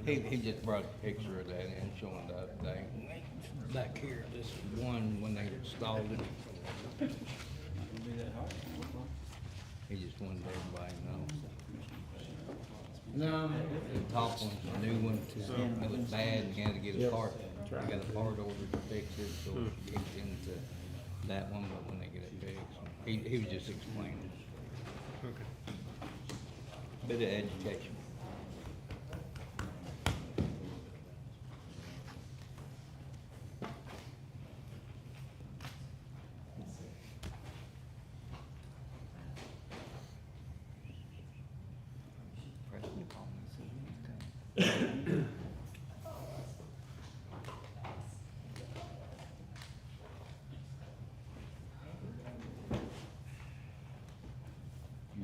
He just brought a picture of that and showing the other day. Back here, this one when they installed it. He just wanted everybody to know. No. The top one's a new one, it was bad and he had to get a part. He got a part order to fix it, so it kicks into that one, but when they get it fixed, he was just explaining. Okay. Bit of education. You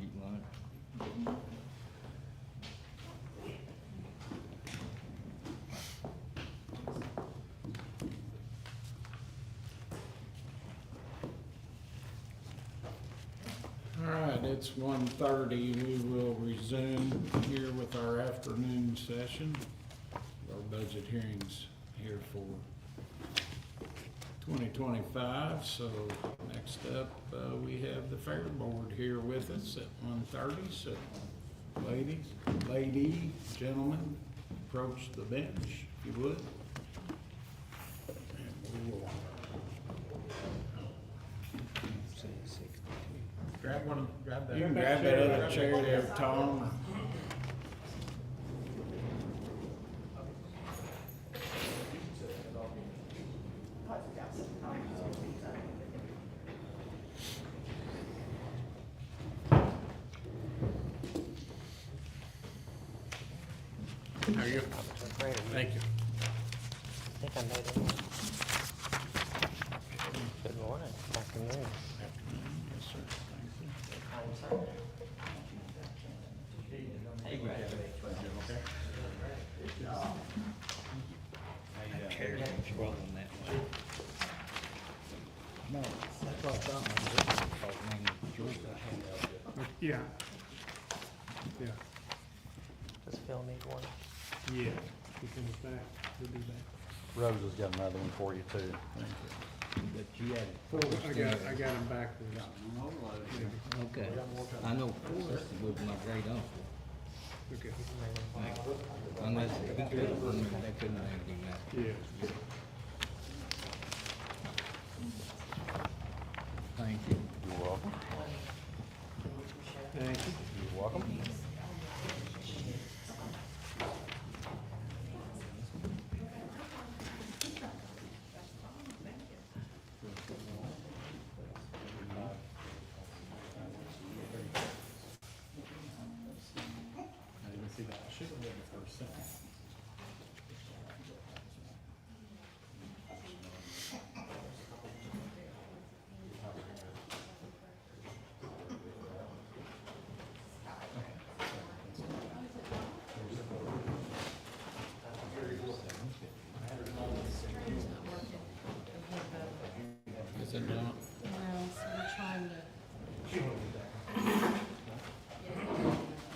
eat lunch? All right, it's 1:30. We will resume here with our afternoon session. Our budget hearings here for 2025. So next up, we have the Fair Board here with us at 1:30. So lady, gentlemen, approach the bench, if you would. And we will Grab one, grab that. You can grab that other chair there, Tom. How are you? Thank you. I think I made it. Good morning, afternoon. Yes, sir. Thank you. Chair's in trouble in that way. No, that's what I thought, man. Because, man, George, Yeah. Yeah. Does Phil need one? Yeah. He comes back, he'll be back. Rose has got another one for you too. but you had I got him backwards. Okay. I know Forrest was my great uncle. Okay. Unless they couldn't have anything that. Yeah. Thank you. You're welcome. Thank you. You're welcome. Is it not? No, so we're trying to.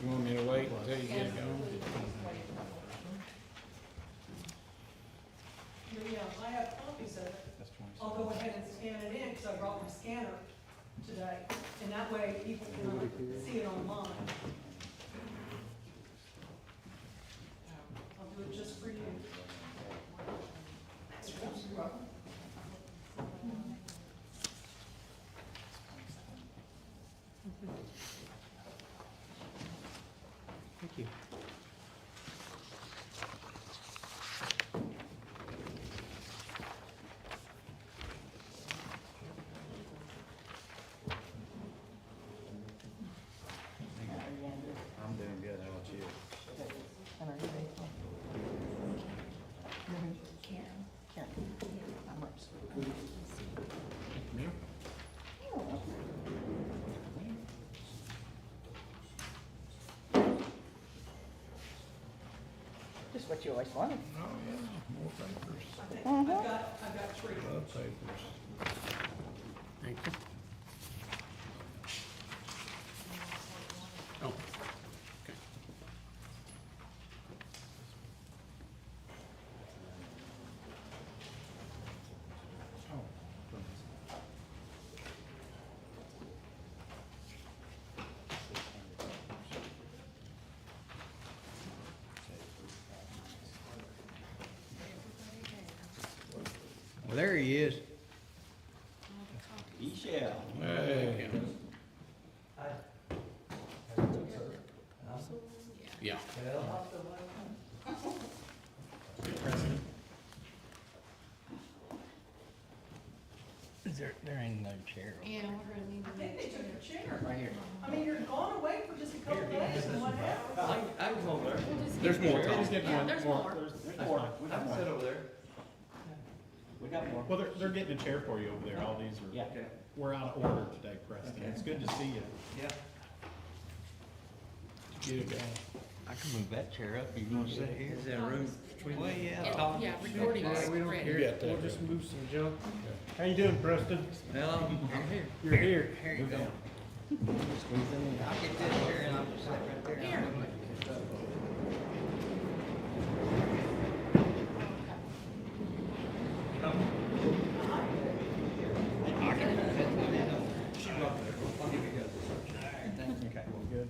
You want me to wait until you get going? Yeah, I have copies of it. I'll go ahead and scan it in, because I brought my scanner today, and that way people can see it online. I'll do it just for you. Thank you. I'm doing good. How about you? Just what you always wanted. Oh, yeah, more papers. I've got three. Love papers. Thank you. Oh. Okay. Well, there he is. He shall. Hey. Yeah. There ain't no chair. Yeah, we're gonna need I to. think they took your chair. Right here. I mean, you're gone away for just a couple days and what happened? I was over there. We'll just There's get- more, Tom. Yeah, there's more. There's more. We got more. over there. We got more. Well, they're getting a chair for you over there, all these Yeah. are, we're out of order today, Preston, it's good to see you. Yeah. Get it going. I can move that chair up if you want to sit here. Is there room between? Well, yeah, Yeah, talk. yeah, recording is You ready. got that. We'll just move some junk. How you doing, Preston? Well, I'm here. You're here. Here you go. I'll get this chair and I'll just sit right there. Here. Good.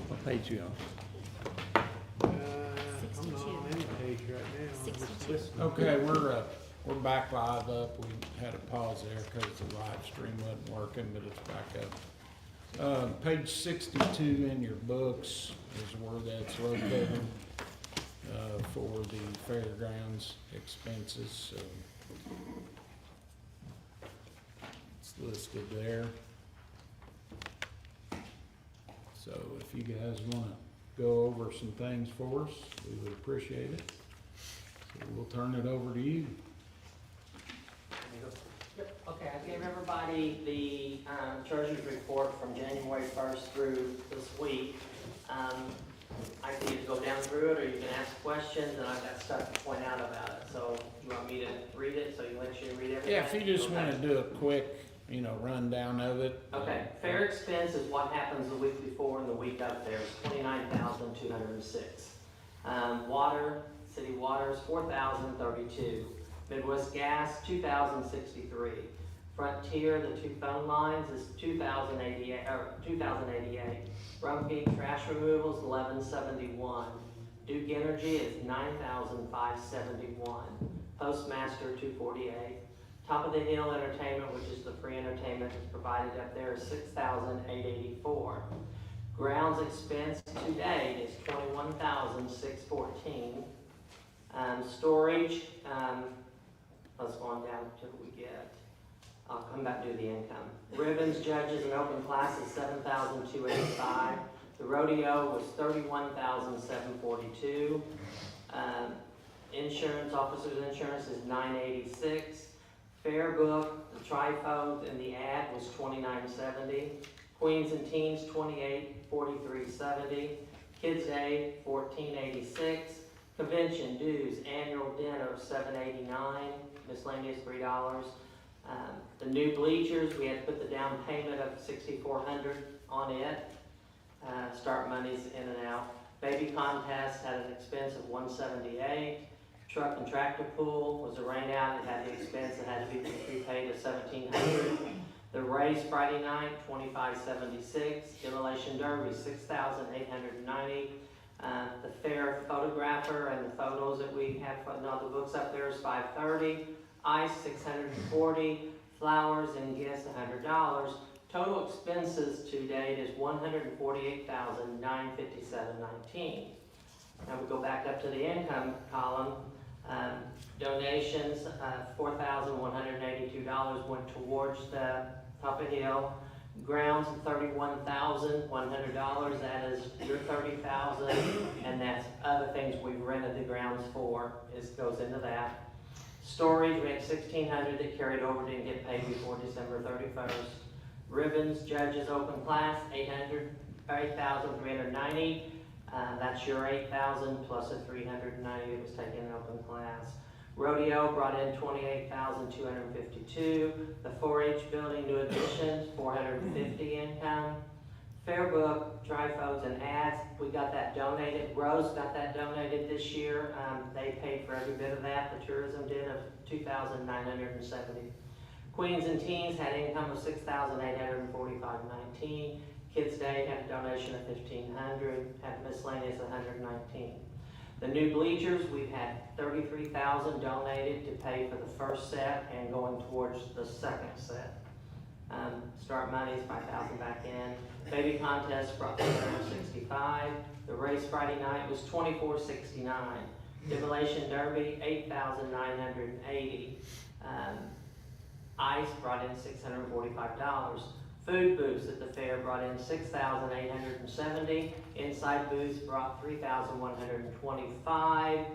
What page you on? I'm not on any page right now. I'm just 62. listening. Okay, we're back live up. We had a pause there because the live stream wasn't working, but it's back up. Page 62 in your books is where that's located, for the fairgrounds expenses, so. It's listed there. So if you guys wanna go over some things for us, we would appreciate it. So we'll turn it over to you. Okay, I gave everybody the treasurer's report from January 1st through this week. I can either go down through it, or you can ask questions, and I've got stuff to point out about it. So you want me to read it, so you let you read everything? Yeah, if you just Okay. wanna do a quick, rundown of it. Okay, fair expense is what happens the week before and the week up there, is 29,206. Water, city water is 4,032. Midwest Gas, 2,063. Frontier, the two phone lines, is 2,088. Rumpke Trash Removals, 1171. Duke Energy is 9,571. Postmaster, 248. Top of the Hill Entertainment, which is the free entertainment that's provided up there, is 6,884. Grounds expense to date is 21,614. Storage, let's go on down till we get, I'll come back to the income. Ribbons, judges, and open class is 7,285. The rodeo was 31,742. Insurance, officer's insurance is 986. Fair book, the trifold, and the ad was 2970. Queens and teens, 2843.70. Kids Day, 1486. Convention dues, annual dinner, $789. Miscellaneous, $3. The new bleachers, we had to put the down payment of $6,400 on it. Start monies in and out. Baby contest had an expense of $178. Truck and tractor pool was a rain out, it had the expense, it had to be prepaid of $1,700. The race Friday night, $2576. Demolition derby, $6,890. The fair photographer and the photos that we have putting on the books up there is $530. Ice, $640. Flowers and gifts, $100. Total expenses to date is $148,957.19. Now we go back up to the income column. Donations, $4,182 went towards the Top of Hill. Grounds, $31,100. That is your $30,000, and that's other things we've rented the grounds for. Goes into that. Storage, we had $1,600 that carried over, didn't get paid before December 31st. Ribbons, judges, open class, $8,390. That's your $8,000 plus a $390 that was taken in open class. Rodeo brought in $28,252. The 4-H building, new additions, $450 income. Fair book, trifold, and ads, we got that donated. Rose got that donated this year. They paid for every bit of that. The tourism did of $2,970. Queens and teens had income of $6,845.19. Kids Day had a donation of $1,500. Had miscellaneous $119. The new bleachers, we've had $33,000 donated to pay for the first set and going towards the second set. Start money is $5,000 back in. Baby contest brought $365. The race Friday night was $24.69. Demolition derby, $8,980. Ice brought in $645. Food booths at the fair brought in $6,870. Inside booths brought $3,125.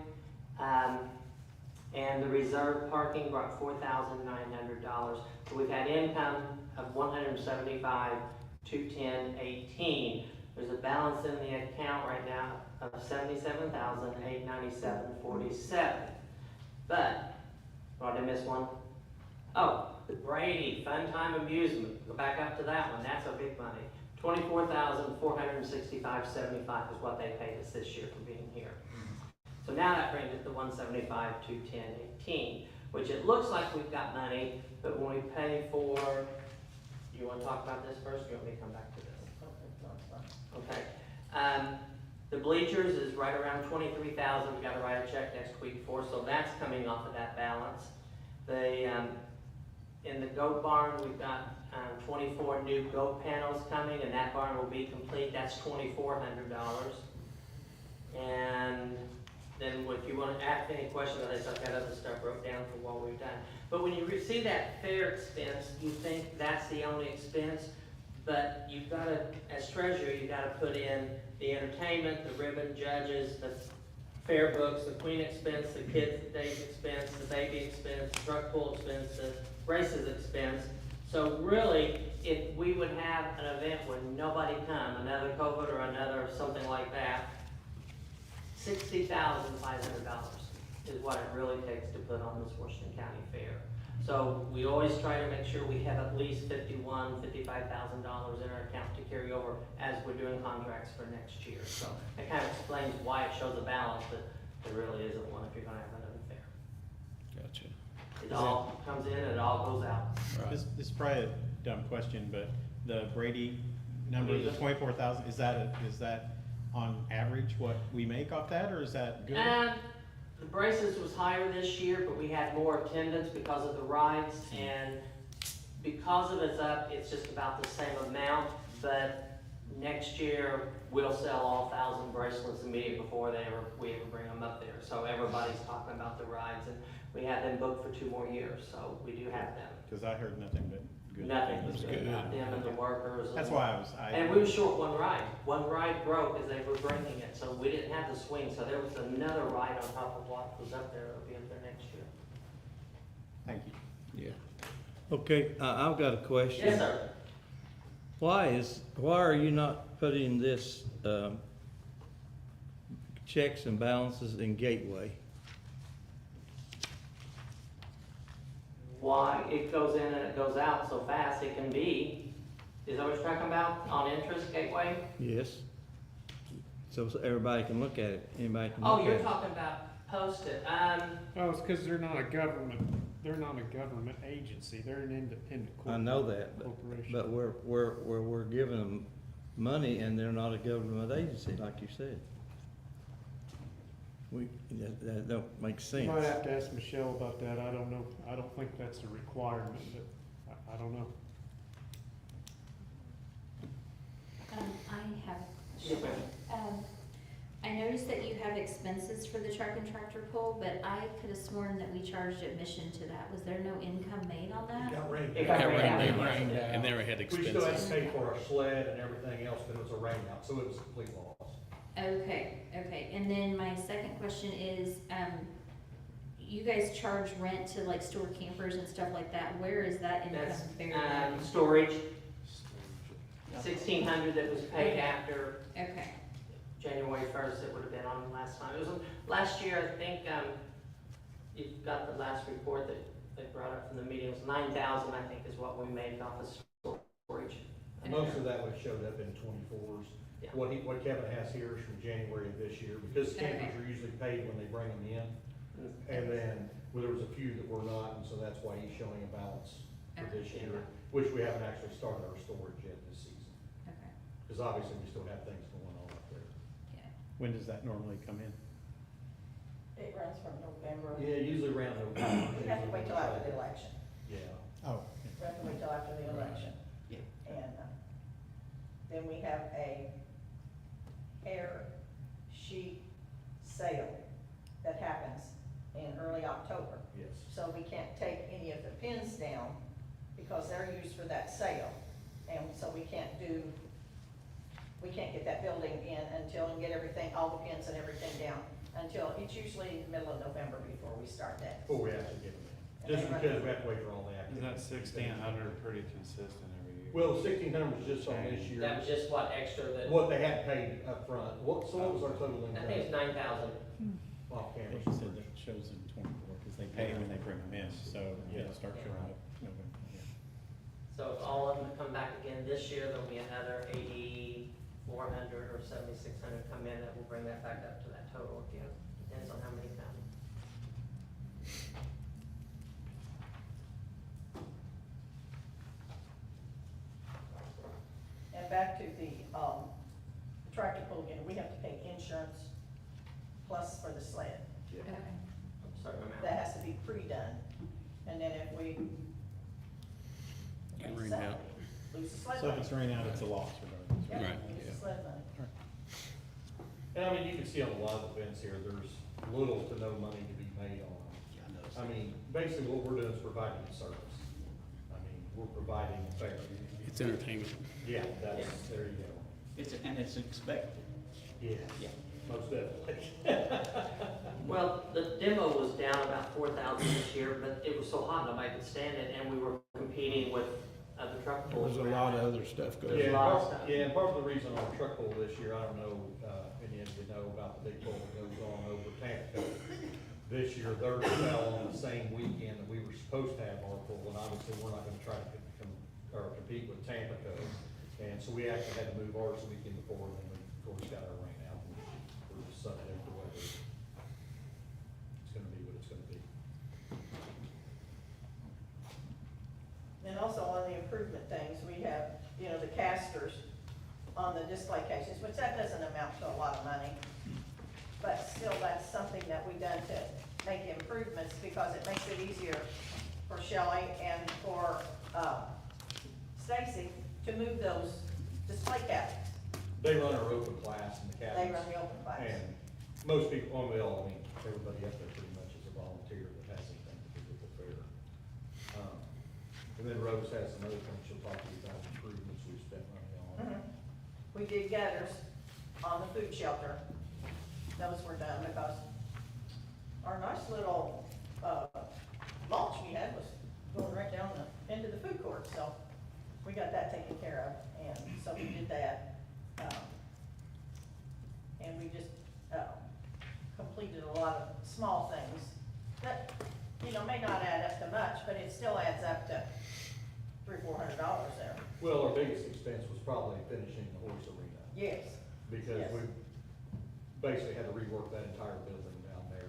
And the reserve parking brought $4,900. So we've had income of $175,210.18. There's a balance in the account right now of $77,897.47. But, did I miss one? Oh, the Brady Fun Time Amusement. Go back up to that one. That's a big money. $24,465.75 is what they paid us this year for being here. So now that brings it to $175,210.18, which it looks like we've got money, but when we pay for, you want to talk about this first, or you want me to come back to this? Okay. The bleachers is right around $23,000. We've got to write a check next week for, so that's coming off of that balance. In the goat barn, we've got 24 new goat panels coming, and that barn will be complete. That's $2,400. And then if you want to ask any questions on this, I've got other stuff wrote down for what we've done. But when you see that fair expense, you think that's the only expense, but you've got to, as treasurer, you've got to put in the entertainment, the ribbon, judges, the fair books, the queen expense, the kids' days expense, the baby expense, the truck pull expense, the races expense. So really, if we would have an event where nobody come, another COVID or another something like that, $60,500 is what it really takes to put on this Washington County Fair. So we always try to make sure we have at least $55,000 in our account to carry over as we're doing contracts for next year. So that kind of explains why it shows a balance, but there really isn't one if you're gonna have another fair. Gotcha. It all comes in and it all goes out. Right. This is probably a dumb question, but the Brady number, the 24,000, is that on average what we make off that, or is that good? The braces was higher this year, but we had more attendance because of the rides, and because of it's up, it's just about the same amount, but next year, we'll sell all 1,000 bracelets immediately before we ever bring them up there. So everybody's talking about the rides, and we have them booked for 2 more years, so we do have them. Because I heard nothing but good. Nothing things. was good about them and the workers. That's why And we were short one ride. One ride broke as they were bringing it, so we didn't have the swing, so there was another ride on top of what was up there that'll be up there next year. Thank you. Yeah. Okay, I've got a question. Yes, sir. Why are you not putting this, checks and balances in Gateway? Why it goes in and it goes out so fast, it can be, is that what you're talking about, on interest gateway? Yes. So everybody can look at it, anybody can Oh, look at you're it. talking about post-it, Oh, it's because they're not a government agency, they're an independent I know that, corporation. but we're giving them money and they're not a government agency, like you said. That don't make sense. You might have to ask Michelle about that, I don't know, I don't think that's a requirement, but I don't know. I have, Yes, ma'am. I noticed that you have expenses for the truck and tractor pull, but I could have sworn that we charged admission to that. Was there no income made on that? Got rained It out. got rained out. They rained out. And they were had We still had to expenses. pay for our sled and everything else, but it was a rain out, so it was a complete loss. Okay. And then my second question is, you guys charge rent to like store campers and stuff like that. Where is that income That's, buried at? storage, 1,600 that was paid after Okay. January 1st, it would have been on last time. It was, last year, I think, you've got the last report that they brought up from the meeting, it was 9,000, I think, is what we made off of storage. Most of that would showed up in 24s. Yeah. What Kevin has here is from January of this year, because campers are usually paid when they bring them in. And then, well, there was a few that were not, and so that's why he's showing a balance for this Okay. year, which we haven't actually started our storage yet this season. Okay. Because obviously we still have things going on up there. Yeah. When does that normally come in? It runs from November. Yeah, usually around November. We have to wait till after the election. Yeah. Oh, We have to wait till after the election. Yeah. And then we have a air sheet sale that happens in early October. Yes. So we can't take any of the pins down because they're used for that sale. And so we can't get that building in until, and get everything, all the pins and everything down, until, it's usually the middle of November before we start that. Before we actually get them in. And Just they run- because we have to wait for all the Isn't activity. that 1,600 pretty consistent every year? Well, 1,600 was just on this year. That was just what extra that, What they had paid up front. What, so what was our total I think it's income? 9,000. Off I camera. think you said that shows in 24, because they pay when they bring them in, so it'll start showing up November, yeah. So if all of them come back again this year, there'll be another 8,400 or 7,600 come in, that will bring that back up to that total again. Depends on how many come. And back to the tractor pull again, we have to pay insurance plus for the sled. Yeah. Certain amount. That has to be pre-done. And then if we Get rained sell out. it, lose the sled So if money. it's raining out, it's a loss regardless. Yeah, Right, lose the yeah. sled money. And I mean, you can see on a lot of events here, there's little to no money to be made on them. I mean, basically what we're doing is providing a service. I mean, we're providing a fair. It's entertainment. Yeah, that's, there you go. And it's expected. Yes, most definitely. Well, the demo was down about 4,000 this year, but it was so hot nobody could stand it, and we were competing with other truck pulls. There's a lot of other stuff going There's on. a lot of stuff. Yeah, and part of the reason our truck pull this year, I don't know, any of you know about the big pull that goes on over Tampa. This year, theirs fell on the same weekend that we were supposed to have our pull, and obviously, we're not gonna try to compete with Tampico. And so we actually had to move ours the weekend before, and then we, of course, got our rain out, and we're just subject to weather. It's gonna be what it's gonna be. And also on the improvement things, we have, you know, the casters on the display cases, which that doesn't amount to a lot of money. But still, that's something that we've done to make improvements because it makes it easier for Shelley and for, Stacy to move those display cabinets. They run our open class in the They cabins. run the open class. And most people, well, I mean, everybody up there pretty much is a volunteer that has anything to do with the fair. And then Rose has some other things she'll talk to you about, improvements we've spent money on. Mhm. We did gutters on the food shelter. Those were done because our nice little, mulch we had was going right down into the food court, so we got that taken care of, and so we did that. And we just, completed a lot of small things that, you know, may not add up to much, but it still adds up to $300-400 there. Well, our biggest expense was probably finishing the horse arena, Yes, because Yes. we basically had to rework that entire building down there,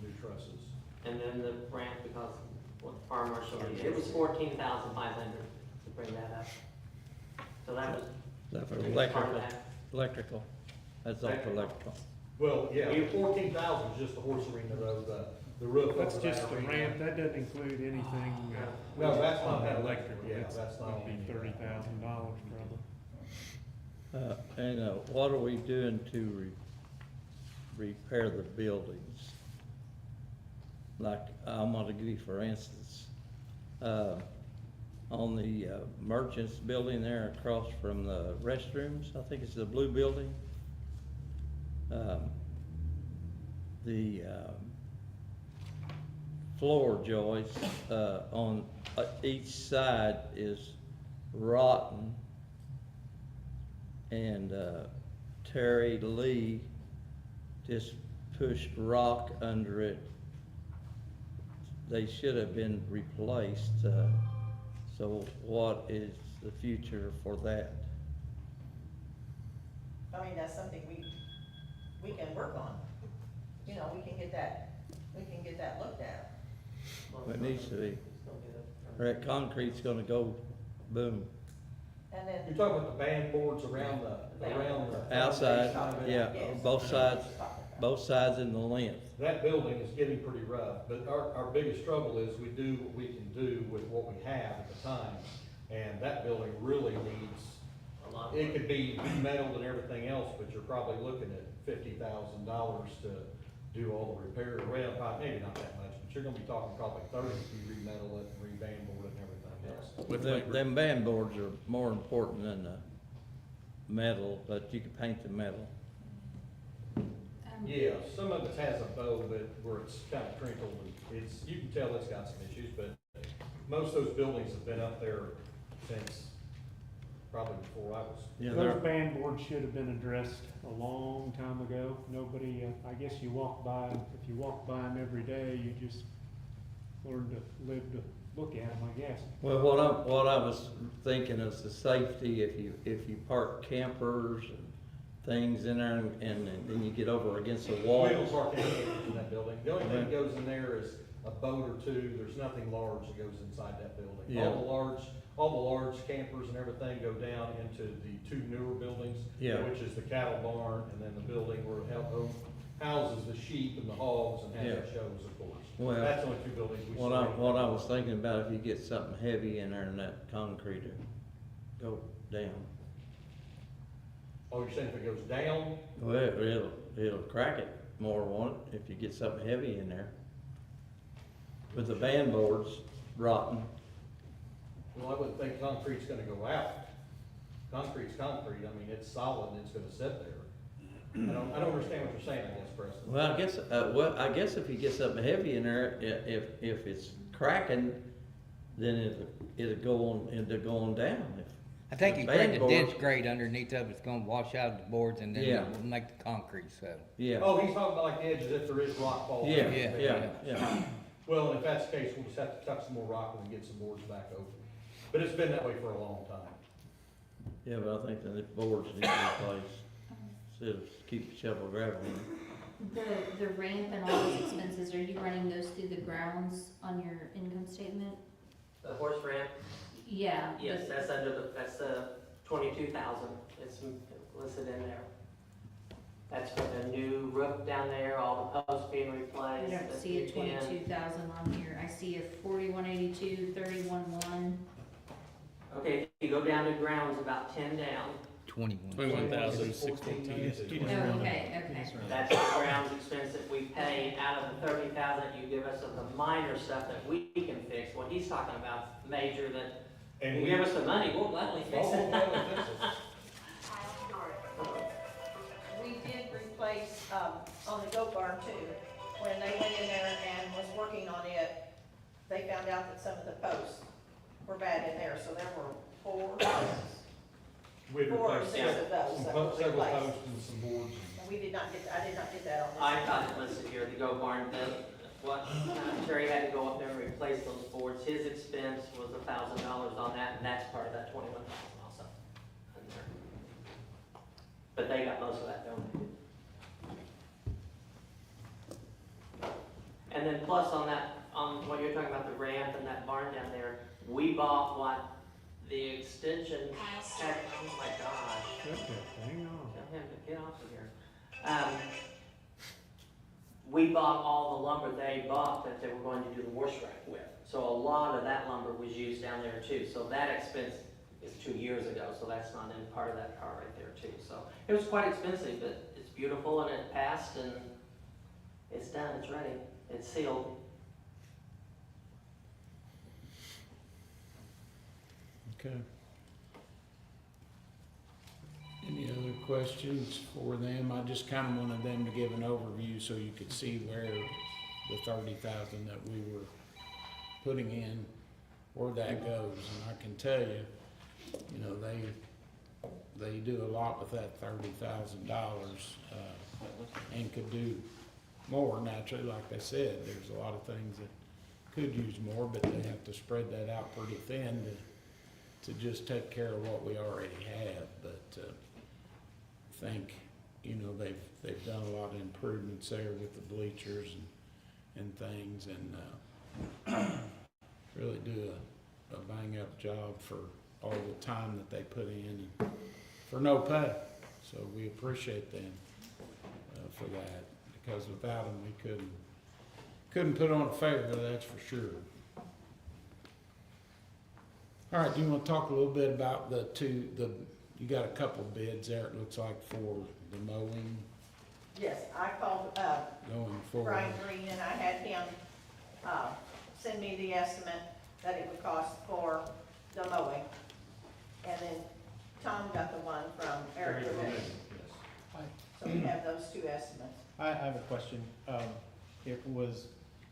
new trusses. And then the ramp, because what the fire marshal, it was 14,500 to bring that up. So that was. That for part of electrical, that. electrical, that's all for electrical. Well, yeah, 14,000 is just the horse arena, though, the roof over That's that just the arena. ramp, that doesn't include anything. No, that's not on that electrical. electrical, yeah, It's- that's not Would be on the- $30,000 probably. And what are we doing to repair the buildings? Like, I'm gonna give you, for instance, on the merchants building there across from the restrooms, I think it's the blue building. The floor joists on each side is rotten. And Terry Lee just pushed rock under it. They should have been replaced, so what is the future for that? I mean, that's something we can work on. You know, we can get that looked at. It needs to be, Still get it. or that concrete's gonna go boom. And then. You're talking about the band boards around the. Outside, foundation? yeah, Yes. both sides. both sides in the length. That building is getting pretty rough, but our biggest trouble is we do what we can do with what we have at the time. And that building really needs, A lot. it could be remetaled and everything else, but you're probably looking at $50,000 to do all the repairs. Well, maybe not that much, but you're gonna be talking probably 30 if you remetal it and re-bandboard it and everything else. With Them, labor. them band boards are more important than the metal, but you can paint the metal. Yeah, some of it has a bow, but where it's kind of crinkled, and it's, you can tell it's got some issues, but most of those buildings have been up there since probably before I was. Yeah, Those band boards should have been addressed a long time ago. Nobody, I guess you walk by, if you walk by them every day, you just learn to live to look at them, I guess. Well, what I was thinking is the safety, if you park campers and things in there and then you get over against the wall. We don't park anything in that building. The only thing that goes in there is a boat or two. There's nothing large that goes inside that building. Yeah. All the large campers and everything go down into the two newer buildings. Yeah. Which is the cattle barn and then the building where it houses the sheep and the hogs and has Yeah. the shows, of course. Well, That's the only two buildings we. What I was thinking about, if you get something heavy in there and that concrete will go down. Oh, you're saying if it goes down? Well, it'll crack it more, won't it, if you get something heavy in there. With the band boards rotting. Well, I wouldn't think concrete's gonna go out. Concrete's concrete. I mean, it's solid and it's gonna sit there. I don't understand what you're saying, I guess, Preston. Well, I guess if you get something heavy in there, if it's cracking, then it'll go on down. I think The he's putting the band ditch boards- grade underneath of it's gonna wash out the boards and then Yeah. it'll make the concrete settle. Yeah, Oh, he's talking about like the edges if there is rock falling. yeah. Well, and if that's the case, we'll just have to tuck some more rock and get some boards back over. But it's been that way for a long time. Yeah, but I think that the boards need to be replaced, instead of keep shovel gravel in. The ramp and all those expenses, are you running those through the grounds on your income statement? The horse ramp, Yeah. yes, but- that's under that's 22,000, it's listed in there. That's for the new roof down there, all the posts being I replaced. don't the see a 210. 22,000 on here, I see a 4182, 31.1. Okay, if you go down to grounds, about 10 down, 21. 21,614. Oh, okay. that's the grounds expense that we pay out of the 30,000 that you give us of the minor stuff that we can fix. What he's talking about, major, that And you we give us the money, we'll gladly fix Oh, it. well, fix it. We did replace, on the goat barn too, when they went in there and was working on it, they found out that some of the posts were bad in there, so there were four We'd or replaced six of those that were several replaced. posts and some boards. And we did not get, I did not get that on this. I thought it listed here, the goat barn, what Terry had to go up there and replace those boards. His expense was $1,000 on that, and that's part of that 21,000 also. in there. But they got most of that donated. And then plus on that, on what you're talking about, the ramp and that barn down there, we bought what the extension had, oh my gosh. Okay, hang on. Tell him to get off of here. We bought all the lumber they bought that they were going to do the wash rack with. So a lot of that lumber was used down there too. So that expense is 2 years ago, so that's not in part of that car right there too. So it was quite expensive, but it's beautiful and it passed and it's done, it's ready, it's sealed. Okay. Any other questions for them? I just kind of wanted them to give an overview so you could see where the 30,000 that we were putting in, where that goes. And I can tell you, you know, they do a lot with that $30,000, and could do more. Naturally, like I said, there's a lot of things that could use more, but they have to spread that out pretty thin to just take care of what we already have. But I think, you know, they've done a lot of improvements there with the bleachers and things, and really do a bang up job for all the time that they put in and for no pay. So we appreciate them for that. because without them, we couldn't put on a fair, that's for sure. All right, do you wanna talk a little bit about you got a couple of bids there, it looks like, for the mowing Yes, I called, going forward? Brian Green, and I had him, send me the estimate that it would cost for the mowing. And then Tom got the one from Eric Vermillion. So we have those two estimates. I have a question. It was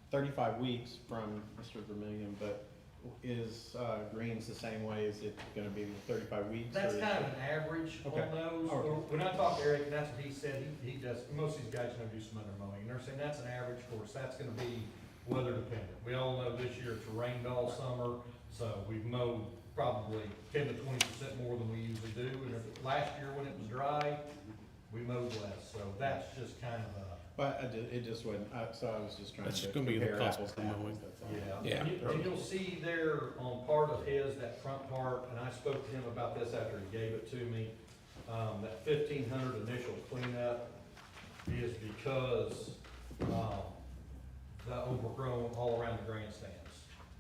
35 weeks from Mr. Vermillion, but is Green's the same way? Is it gonna be 35 weeks? That's or is kind of it- an average on Okay. those. Okay. When I talked to Eric, and that's what he said, he does, most of these guys know do some under mowing, and they're saying that's an average course, that's gonna be weather dependent. We all know this year it's rained all summer, so we've mowed probably 10 to 20% more than we usually do. And if last year when it was dry, we mowed less, so that's just kind of a, But it just wasn't, so I was just trying That's to gonna be the compare cost apples to per apples, mowing. that's all. yeah. Yeah. And you'll see there on part of his, that front part, and I spoke to him about this after he gave it to me, that 1,500 initial cleanup is because, the overgrown all around the grandstands.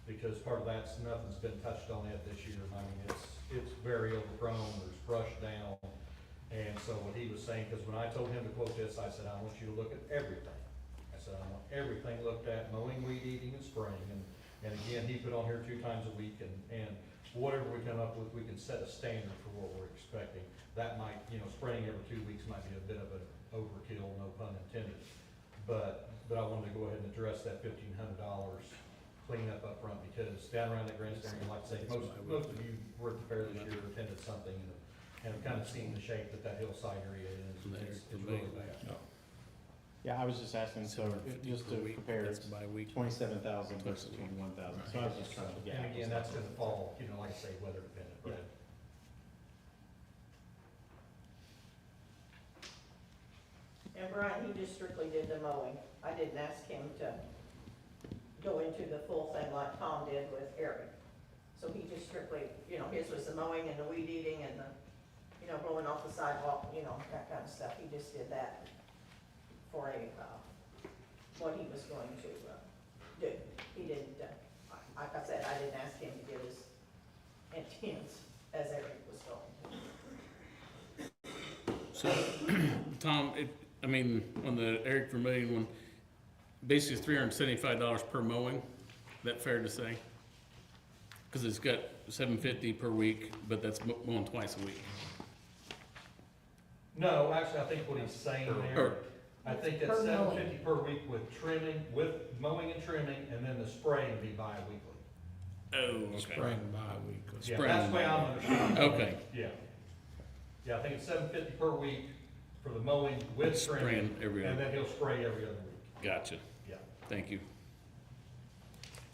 Because part of that's, nothing's been touched on it this year. I mean, it's very overgrown, there's brush down. And so what he was saying, because when I told him to quote this, I said, I want you to look at everything. I said, I want everything looked at, mowing, weed eating, and spraying. And again, he put on here 2 times a week, and whatever we come up with, we can set a standard for what we're expecting. That might, spraying every 2 weeks might be a bit of an overkill, no pun intended. But I wanted to go ahead and address that $1,500 cleanup up front, because down around that grandstand, like I say, most of you were at the fair this year, attended something, and have kind of seen the shape that hillside area is. It's really bad. Yeah, I was just asking, so just to compare, That's by week. 27,000 versus 21,000, so I was just trying to get. And again, that's gonna fall, like I say, weather dependent, but. And Brian, he just strictly did the mowing. I didn't ask him to go into the full thing like Tom did with Eric. So he just strictly, his was the mowing and the weed eating and the, blowing off the sidewalk, that kind of stuff. He just did that for what he was going to do. He didn't, like I said, I didn't ask him to give his intents as Eric was going. So, Tom, on the Eric Vermillion one, basically $375 per mowing, that fair to say? Cause it's got $750 per week, but that's mowing twice a week. No, actually, I think what he's saying there, I think that's Per mowing. $750 per week with trimming, with mowing and trimming, and then the spraying be bi-weekly. Oh, okay. Spring bi-weekly. Yeah, Spraying. that's the way I'm understanding it. Okay. Yeah. Yeah, I think it's $750 per week for the mowing with Spraying trimming, every and other, then he'll spray every other week. gotcha, Yeah. thank you.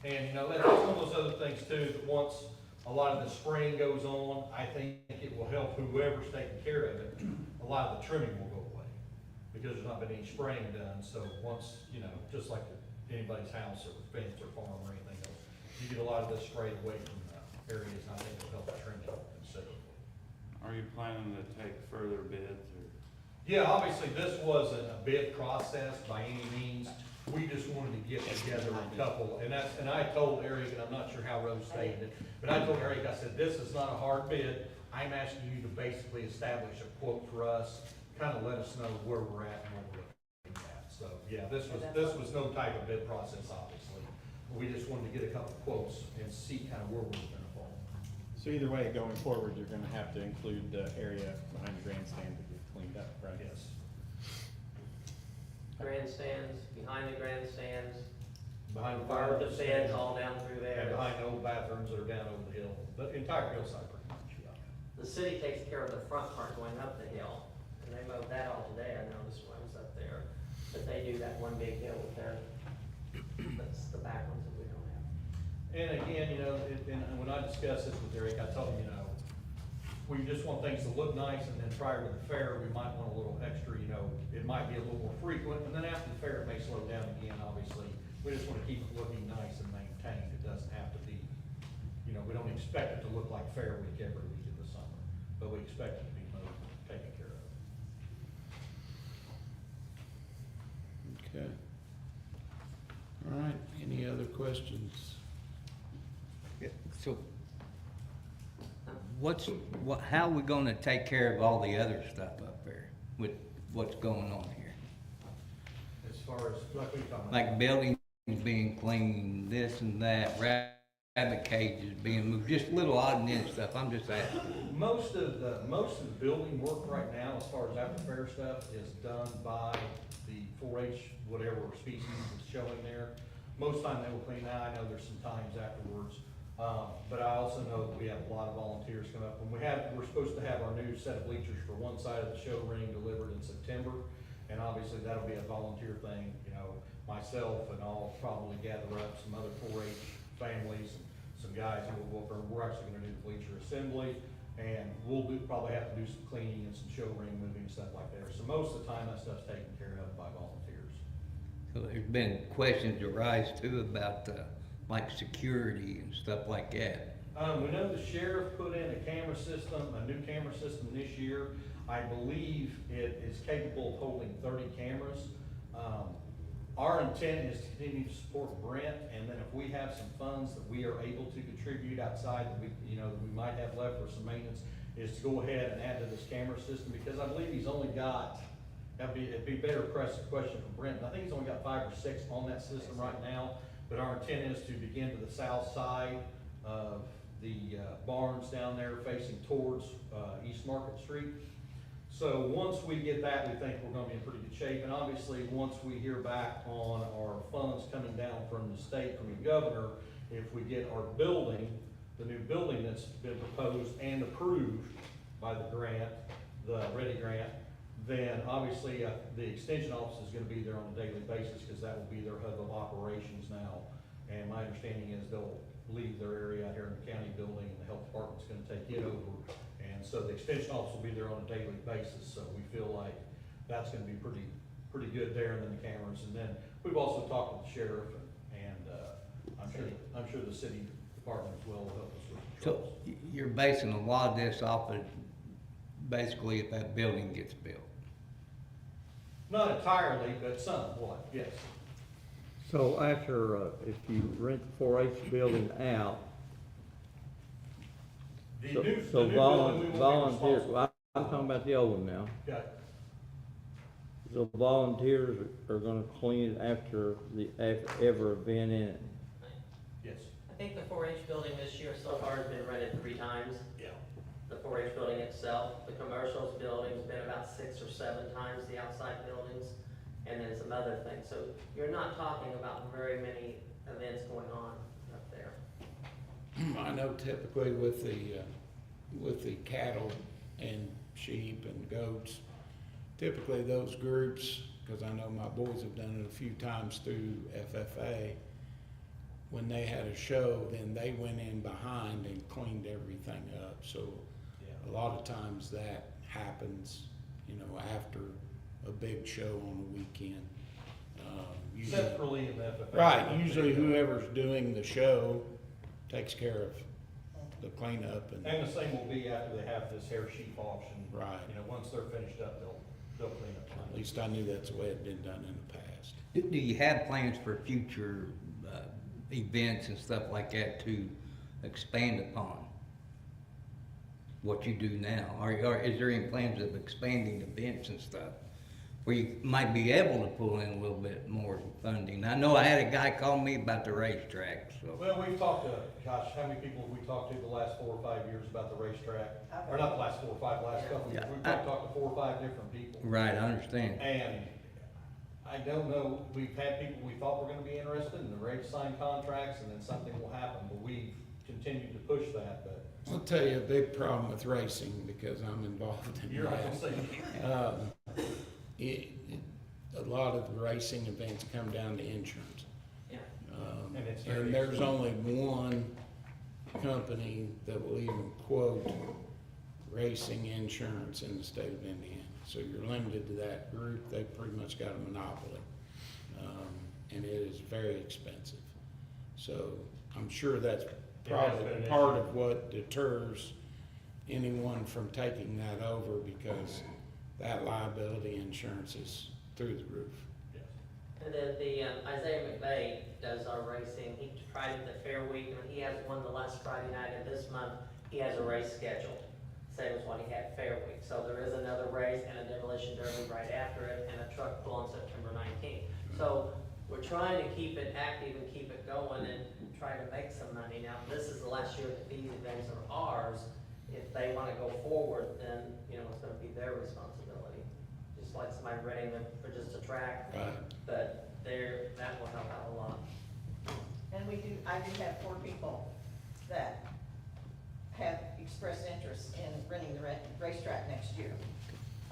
And, that's one of those other things too, that once a lot of the spraying goes on, I think it will help whoever's taking care of it. A lot of the trimming will go away, because there's not been any spraying done, so once, just like anybody's house or fence or farm or anything else, you get a lot of this sprayed away from areas, and I think it'll help the trimming considerably. Are you planning to take further bids or? Yeah, obviously, this wasn't a bid process by any means. We just wanted to get together a couple, and I told Eric, and I'm not sure how Rose stated it, but I told Eric, I said, this is not a hard bid. I'm asking you to basically establish a quote for us, kind of let us know where we're at and what we're looking at. So, yeah, this was no type of bid process, obviously. We just wanted to get a couple quotes and see kind of where we were gonna fall. So either way, going forward, you're gonna have to include the area behind the grandstand to get cleaned up, right? Yes. Grandstands, behind the grandstands, Behind the fire fire defense, all down through and there. behind the old bathrooms that are down over the hill, the entire hillside pretty much, yeah. The city takes care of the front part going up the hill, and they mowed that all today, I noticed when I was up there. But they do that one big hill with their, that's the back ones that we don't have. And again, and when I discussed this with Eric, I told him, we just want things to look nice, and then prior to the fair, we might want a little extra, it might be a little more frequent, and then after the fair, it may slow down again, obviously. We just wanna keep it looking nice and maintained, it doesn't have to be, we don't expect it to look like Fair Week every week in the summer, but we expect it to be mowed, taken care of. All right, any other questions? Yeah, so, how are we gonna take care of all the other stuff up there with what's going on here? As far as, like we talking about. Like buildings being cleaned, this and that, rabbit cages being moved, just little odd and end stuff, I'm just asking. Most of the building work right now, as far as after fair stuff, is done by the 4-H, whatever species is showing there. Most time they will clean that. I know there's some times afterwards. But I also know that we have a lot of volunteers come up. We're supposed to have our new set of bleachers for one side of the show ring delivered in September. And obviously that'll be a volunteer thing, you know, myself and I'll probably gather up some other 4-H families and some guys who will go over, and we're actually gonna do the bleacher assembly. And we'll probably have to do some cleaning and some show ring moving and stuff like that. So most of the time that stuff's taken care of by volunteers. So there's been questions arise too about, like security and stuff like that. We know the sheriff put in a camera system, a new camera system this year. I believe it is capable of holding 30 cameras. Our intent is to continue to support Brent, and then if we have some funds that we are able to contribute outside that we might have left for some maintenance, is to go ahead and add to this camera system, because I believe he's only got, it'd be better press the question from Brent, I think he's only got 5 or 6 on that system right now, but our intent is to begin to the south side of the barns down there facing towards East Market Street. So once we get that, we think we're gonna be in pretty good shape, and obviously, once we hear back on our funds coming down from the state, from the governor, if we get our building, the new building that's been proposed and approved by the grant, the Ready Grant, then obviously, the extension office is gonna be there on a daily basis, because that will be their hub of operations now. And my understanding is they'll leave their area out here in the county building, and the health department's gonna take it over. And so the extension office will be there on a daily basis, so we feel like that's gonna be pretty good there, and then the cameras. And then we've also talked with the sheriff, and I'm sure the city department as well will help us with So controls. you're basing a lot of this off of basically if that building gets built. Not entirely, but somewhat, yes. So after, if you rent the 4-H building out, The so new building, we won't be volunteers, responsible. well, I'm talking about the old one now. Okay. So volunteers are gonna clean it after ever been in it. Yes. I think the 4-H building this year so far has been rented 3 times. Yeah. The 4-H building itself, the commercials building's been about 6 or 7 times the outside buildings, and then some other things. So you're not talking about very many events going on up there. I know typically with the cattle and sheep and goats, typically those groups, because I know my boys have done it a few times through FFA, when they had a show, then they went in behind and cleaned everything up. So a lot of times that happens, after a big show on a weekend. Usually- Separately in the FFA. Right, usually whoever's doing the show takes care of the cleanup and. And the same will be after they have this hair sheep auction. Right. Once they're finished up, they'll clean up. At least I knew that's the way it'd been done in the past. Do you have plans for future events and stuff like that to expand upon what you do now? Or is there any plans of expanding events and stuff where you might be able to pull in a little bit more funding? I know I had a guy call me about the racetrack, so. Well, we've talked to, how many people have we talked to the last 4 or 5 years about the racetrack? Or not the last 4 or 5, last couple of years. Yeah. We've probably talked to 4 or 5 different people. Right, I understand. And I don't know, we've had people we thought were gonna be interested, and they're ready to sign contracts, and then something will happen, but we've continued to push that, but. I'll tell you a big problem with racing, because I'm involved in You're not that. gonna say. A lot of the racing events come down to insurance. Yeah. And it's very And there's only one company that will even quote racing insurance in the state of Indiana. So you're limited to that group. They've pretty much got a monopoly. And it is very expensive. So I'm sure that's probably been an part issue. of what deters anyone from taking that over, because that liability insurance is through the roof. Yes. And then the Isaiah McVeigh does our racing. He tried it at Fair Week, and he has one the last Friday night of this month. He has a race scheduled, same as what he had Fair Week. So there is another race and a demolition derby right after it, and a truck pull on September 19th. So we're trying to keep it active and keep it going and try to make some money. Now, this is the last year that these events are ours. If they want to go forward, then, you know, it's going to be their responsibility. Just like somebody renting them for just a track. Right. But that will help out a lot. And I do have 4 people that have expressed interest in renting the racetrack next year.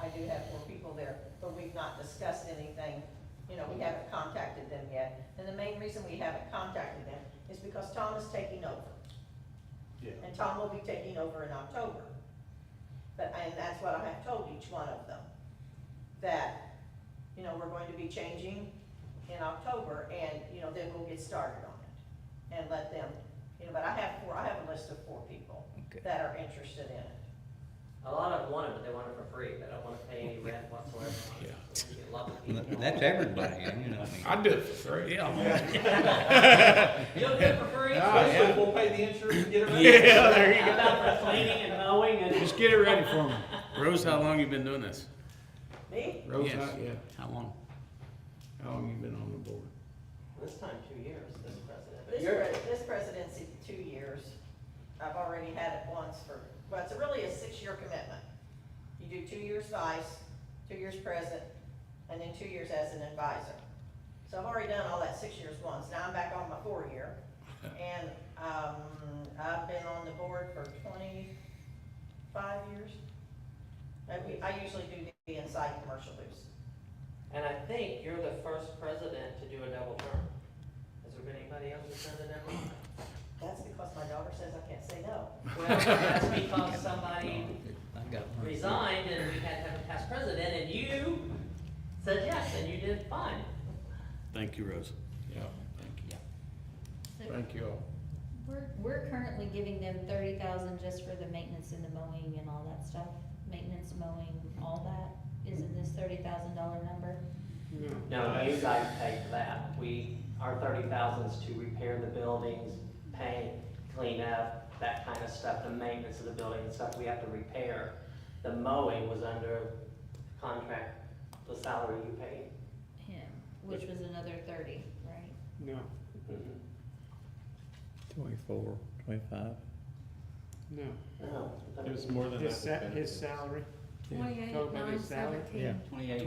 I do have 4 people there, but we've not discussed anything. You know, we haven't contacted them yet. And the main reason we haven't contacted them is because Tom is taking over. Yeah. And Tom will be taking over in October. And that's what I have told each one of them. That, you know, we're going to be changing in October, and, you know, then we'll get started on it. And let them, you know, but I have a list of 4 people Okay. that are interested in it. A lot of them want it, but they want it for free. They don't want to pay any rent whatsoever. Yeah. You get a lot of people. That's everybody, you know. I do it for free. Yeah. You'll do it for free? Especially if we'll pay the insurance to get it ready. Yeah, there you How about for cleaning and mowing and? Just get it ready for me. Rose, how long you been doing this? Me? Rose, Yes. not yet. How long? How long you been on the board? This time, 2 years, this president. But you're, This presidency, 2 years. I've already had it once well, it's really a 6-year commitment. You do 2 years vice, 2 years president, and then 2 years as an advisor. So I've already done all that 6 years once. Now I'm back on my 4 year. And, I've been on the board for 25 years. I usually do the inside commercial use. and I think you're the first president to do a double term. Has there been anybody else who's done a double term? That's because my daughter says I can't say no. Well, that's because somebody I got one. resigned and we had to have a past president, and you said yes, and you did fine. Thank you, Rose. Yeah, thank you. So Thank you all. we're currently giving them 30,000 just for the maintenance and the mowing and all that stuff. Maintenance, mowing, all that is in this $30,000 number. No, you guys pay for that. Our 30,000 is to repair the buildings, paint, clean up, that kind of stuff, the maintenance of the building and stuff we have to repair. The mowing was under contract, the salary you paid. Him, which was another 30, right? No, Mm-hmm. 24, 25. no. No. It was more than His that. his salary, Yeah. talk about his salary. Yeah. 28,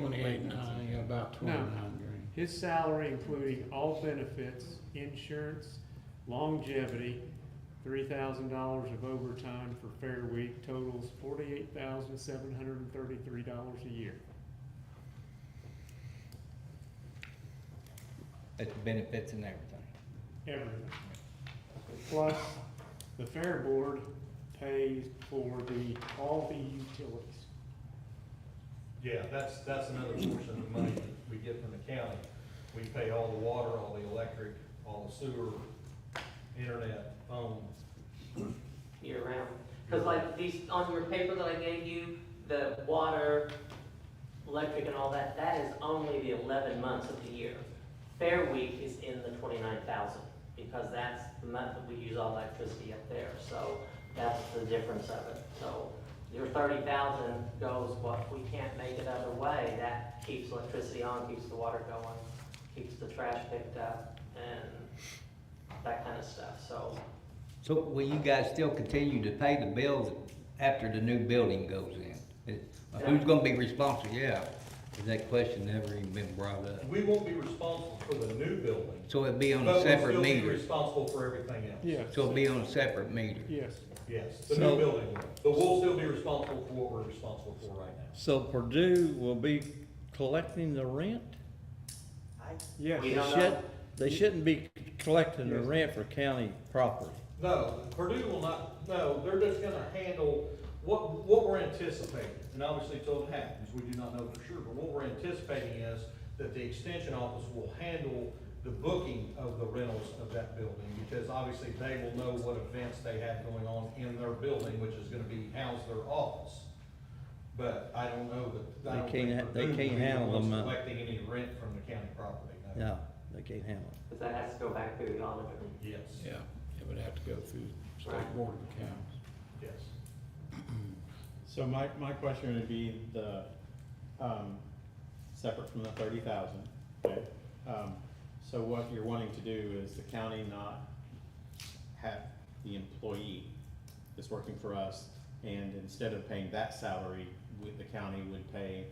about 29 grand. His salary, including all benefits, insurance, longevity, $3,000 of overtime for Fair Week, totals $48,733 a year. That's benefits and everything. Everything. Plus, the Fair Board pays for all the utilities. Yeah, that's another portion of the money that we get from the county. We pay all the water, all the electric, all the sewer, internet, phone. Year round. Because like these, on your paper that I gave you, the water, electric and all that, that is only the 11 months of the year. Fair Week is in the 29,000 because that's the month that we use all electricity up there. So that's the difference of it. So your 30,000 goes, well, we can't make it other way. That keeps electricity on, keeps the water going, keeps the trash picked up and that kind of stuff. So will you guys still continue to pay the bills after the new building goes in? Who's gonna be responsible? Yeah, that question never even been brought up. We won't be responsible for the new building, So it'd be on but a we'll separate still be meter? responsible for everything else. Yes. So it'd be on a separate meter? Yes. Yes, the So- new building will, but we'll still be responsible for what we're responsible for right now. So Purdue will be collecting the rent? Yes. We They don't should, know. they shouldn't be collecting the rent for county property. No, Purdue will not, no, they're just gonna handle what we're anticipating. And obviously till it happens, we do not know for sure, but what we're anticipating is that the extension office will handle the booking of the rentals of that building, because obviously they will know what events they have going on in their building, which is gonna be housed their office. But I don't know that, I don't They can't think ha- they Purdue will can't be the handle ones them, collecting any rent from the county property, no. Yeah, they can't handle it. Because that has to go back through the auditor. Yes. Yeah, it would have to go through State Board of Accounts. Yes. So my question would be the, separate from the 30,000, okay? So what you're wanting to do is the county not have the employee that's working for us, and instead of paying that salary, the county would pay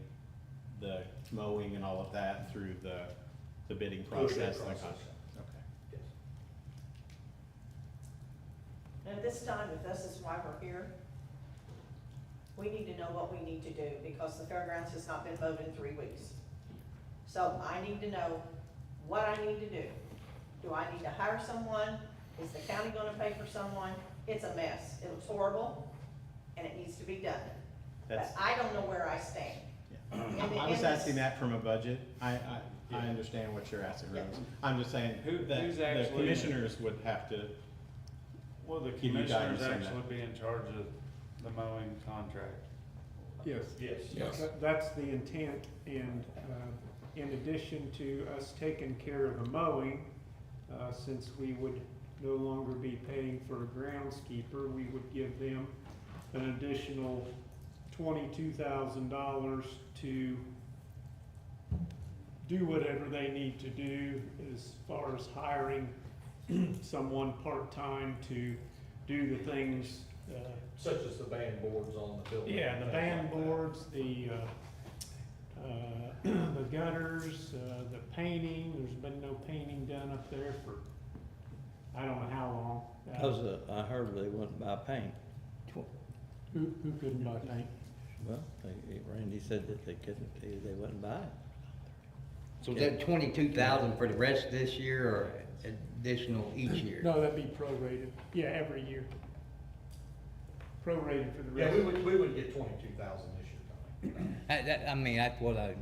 the mowing and all of that through the bidding process and the contract? Okay. Yes. And at this time, if this is why we're here, we need to know what we need to do, because the fairgrounds has not been mowed in 3 weeks. So I need to know what I need to do. Do I need to hire someone? Is the county gonna pay for someone? It's a mess. It looks horrible, and it needs to be done. But That's, I don't know where I stand. yeah. And I was it's- asking that from a budget. I understand what you're asking, Yeah. Rose. I'm just saying Who's that the actually- commissioners would have to, Will the Give you commissioners guidance on that. actually be in charge of the mowing contract? Yes. Yes. Yes. That's the intent, and, in addition to us taking care of the mowing, since we would no longer be paying for a groundskeeper, we would give them an additional $22,000 to do whatever they need to do as far as hiring someone part-time to do the things, Such as the band boards on the building. yeah, the things band like that. boards, the gutters, the painting. There's been no painting done up there for, I don't know how long. I heard they wouldn't buy paint. Who couldn't buy paint? Well, Randy said that they couldn't, they wouldn't buy it. So is that 22,000 for the rest of this year or additional each year? No, that'd be prorated. Yeah, every year. Prorated for the Yeah, rest. we would get 22,000 this year, Tommy. I mean, that's what I'm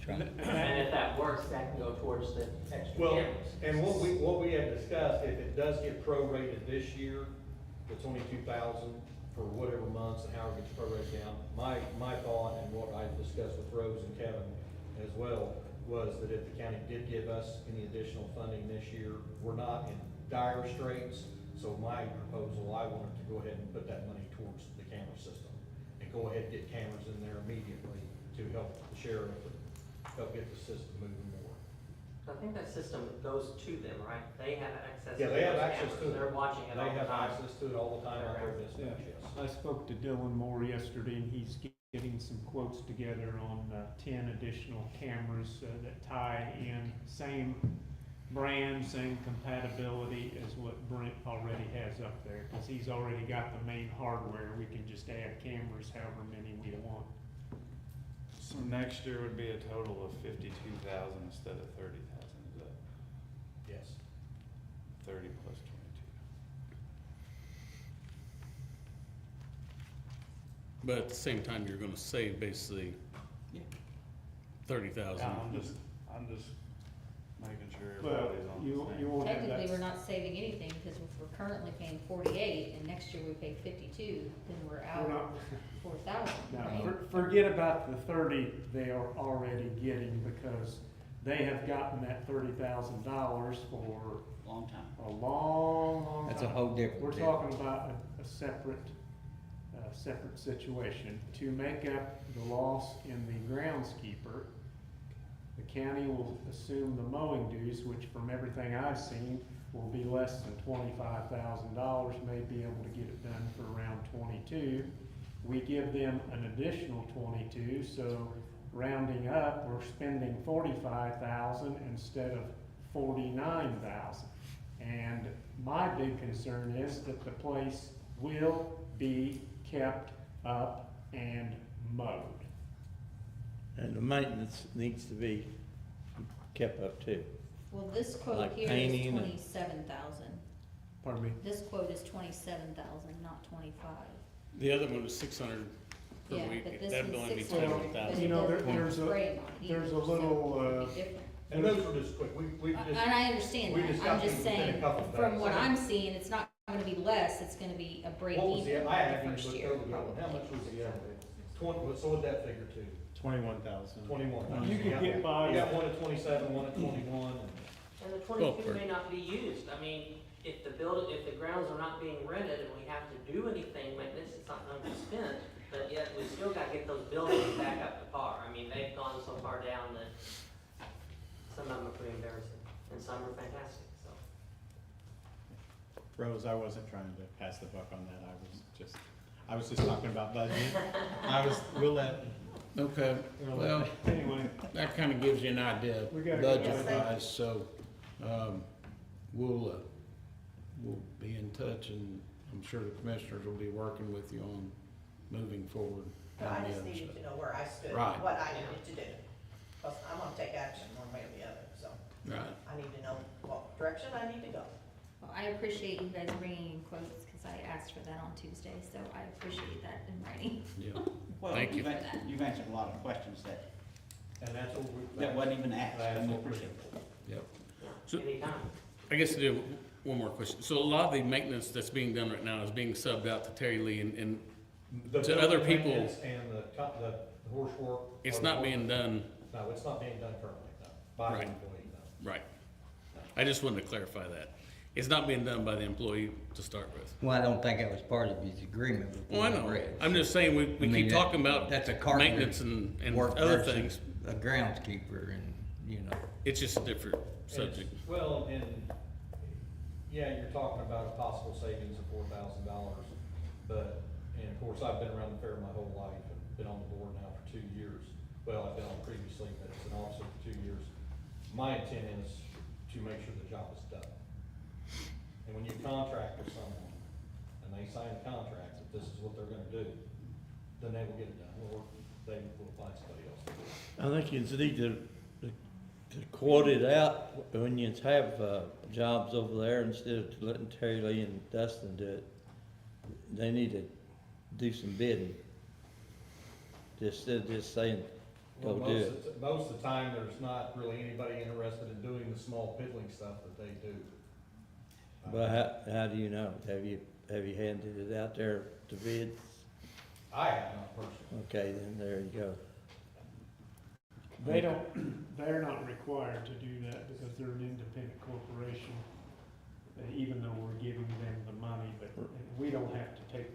trying to. And if that works, that can go towards the extra Well, cameras. and what we had discussed, if it does get prorated this year, the 22,000 for whatever months and however it gets prorated down, my thought and what I discussed with Rose and Kevin as well, was that if the county did give us any additional funding this year, we're not in dire straits. So my proposal, I wanted to go ahead and put that money towards the camera system and go ahead and get cameras in there immediately to help the sheriff, help get the system moving more. I think that system goes to them, right? They have access to Yeah, they have those access cameras. to it. They're watching it all They the have time. access to it all the time out there, Yeah. yes. I spoke to Dylan Moore yesterday, and he's getting some quotes together on 10 additional cameras that tie in, same brand, same compatibility as what Brent already has up there, because he's already got the main hardware. We can just add cameras however many we want. So next year would be a total of 52,000 instead of 30,000, is that Yes. 30 plus 22? But at the same time, you're gonna save basically Yeah. 30,000. I'm just making sure Well, everybody's on the you same. Oh, won't have Technically, that. we're not saving anything, because if we're currently paying 48, and next year we pay 52, then we're We're out not, 4,000, now, right? forget about the 30 they are already getting, because they have gotten that $30,000 for Long time. a long, long time. That's a whole different We're deal. talking about a separate situation. To make up the loss in the groundskeeper, the county will assume the mowing dues, which from everything I've seen, will be less than $25,000, may be able to get it done for around 22. We give them an additional 22, so rounding up, we're spending 45,000 instead of 49,000. And my big concern is that the place will be kept up and mowed. And the maintenance needs to be kept up too. Well, this quote Like here is painting and- 27,000. Pardon me? This quote is 27,000, not 25. The other one was 600 per Yeah, week. but this That'd one's only be 600, but 21,000. You know, it doesn't have there's a- spray on it there's a either, so little, it'd be different. And those were just quick, we just. And I understand we that, I'm discussed just it within a saying, couple of from days. what I'm seeing, it's not gonna be less, it's gonna be a break What was even the, I the haven't first even year, looked over that one, how probably. much was the other? 20, so what'd that figure to? 21,000. 21. You could get by. You got one at 27, one at 21, and And the Well, 22 may not be used. I mean, if the grounds are not being rented and we have to do anything maintenance, it's not gonna be spent, but yet we still gotta get those buildings back up to par. I mean, they've gone so far down that some of them are pretty embarrassing, and some are fantastic, so. Rose, I wasn't trying to pass the buck on that, I was just talking about budget. We'll let. Okay, well, Anyway, that kinda gives you an idea, We gotta go budget back. wise, so, we'll be in touch, and I'm sure the commissioners will be working with you on moving forward. But on I the just other needed stuff. to know where I stood, Right. what I needed to do. Cause I'm gonna take action one way or the other, so Right, I need to know what direction I need to go. Well, I appreciate you guys bringing in quotes, cause I asked for that on Tuesday, so I appreciate that in writing. yeah, Well, Thank you. You've answered a lot of questions that and that's what we. wasn't even asked. That's and we what we're appreciate it. yep. Yeah, So- anytime. I guess to do one more question. So a lot of the maintenance that's being done right now is being subbed out to Terry Lee and The to other building people- maintenance and the horse work. it's are not the- being done No, it's not being done currently, no, by the Right. employee, no. right. I just wanted to clarify that. It's not being done by the employee to start with. Well, I don't think that was part of his agreement with. Well, I know. I'm just saying, we I mean, keep that- talking about that's a carpenter maintenance and work other versus things. A groundskeeper and, you know. It's just a different subject. Well, and, yeah, you're talking about a possible savings of $4,000, but, and of course, I've been around the fair my whole life, and been on the board now for 2 years. Well, I've been on previously, but it's an officer for 2 years. My intent is to make sure the job is done. And when you contract with someone, and they sign a contract that this is what they're gonna do, then they will get it done, or they will find somebody else to do it. I think you need to quote it out when you have, jobs over there instead of letting Terry Lee and Dustin do it. They need to do some bidding. Instead of just saying, go Well, do it. most of the time, there's not really anybody interested in doing the small piddling stuff that they do. But how do you know? Have you handed it out there to bids? I have not personally. Okay, then there you go. they're not required to do that because they're an independent corporation, even though we're giving them the money, but we don't have to take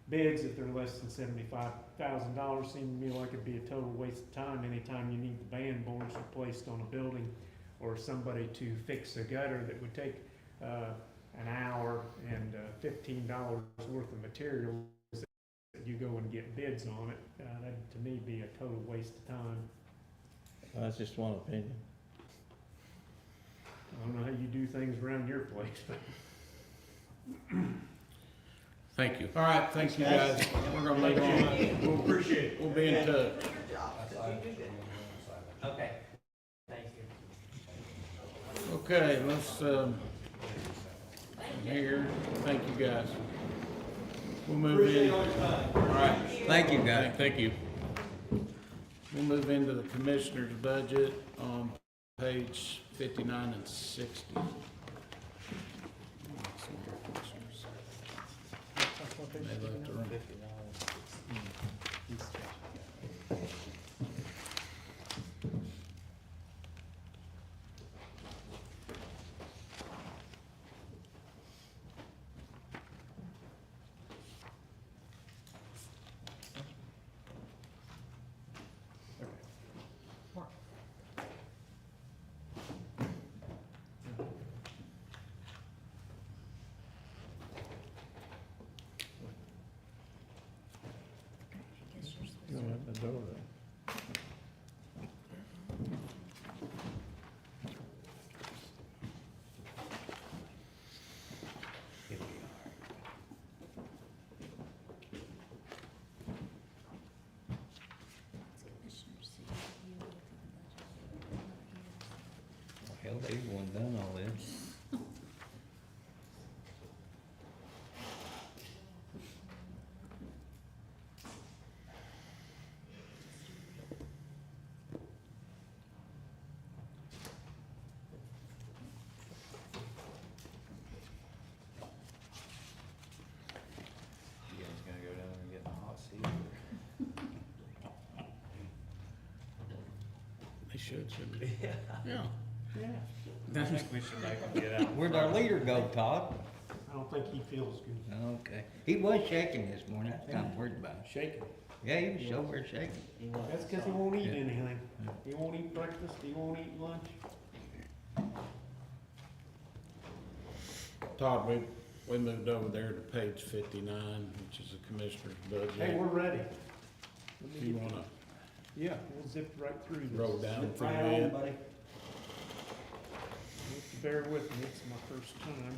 bids if they're less than $75,000. Seems to me like it'd be a total waste of time anytime you need the band boards replaced on a building or somebody to fix a gutter that would take, an hour and $15 worth of materials that you go and get bids on it. That'd to me be a total waste of time. That's just one opinion. I don't know how you do things around your place, but Thank you. all right, thank you, guys. We're gonna move on. We'll appreciate it. We'll be in touch. Do your job, 'cause you do good. Okay, thank you. Okay, let's, here, thank you, guys. We'll move in. All right, Thank you, guys. Thank you. we'll move into the commissioner's budget on page 59 and 60. They left the room. Go out the door there. Hell, they one done all this. You guys gonna go down there and get in the hot seat? should, shouldn't we? Yeah. Yeah. I think we should make them get out. Where'd our leader go, Todd? I don't think he feels good. Okay. He was shaking this morning. I was kinda worried about him. Shaking. Yeah, he was somewhere shaking. He was. That's because he won't eat Yeah. anything. He won't eat breakfast, he won't eat lunch. Todd, we moved over there to page 59, which is the commissioner's budget. Hey, we're ready. Let If me you get- wanna Yeah, we'll zip right through this. roll down Slip through right on, that. buddy. You have to bear with me, it's my first time.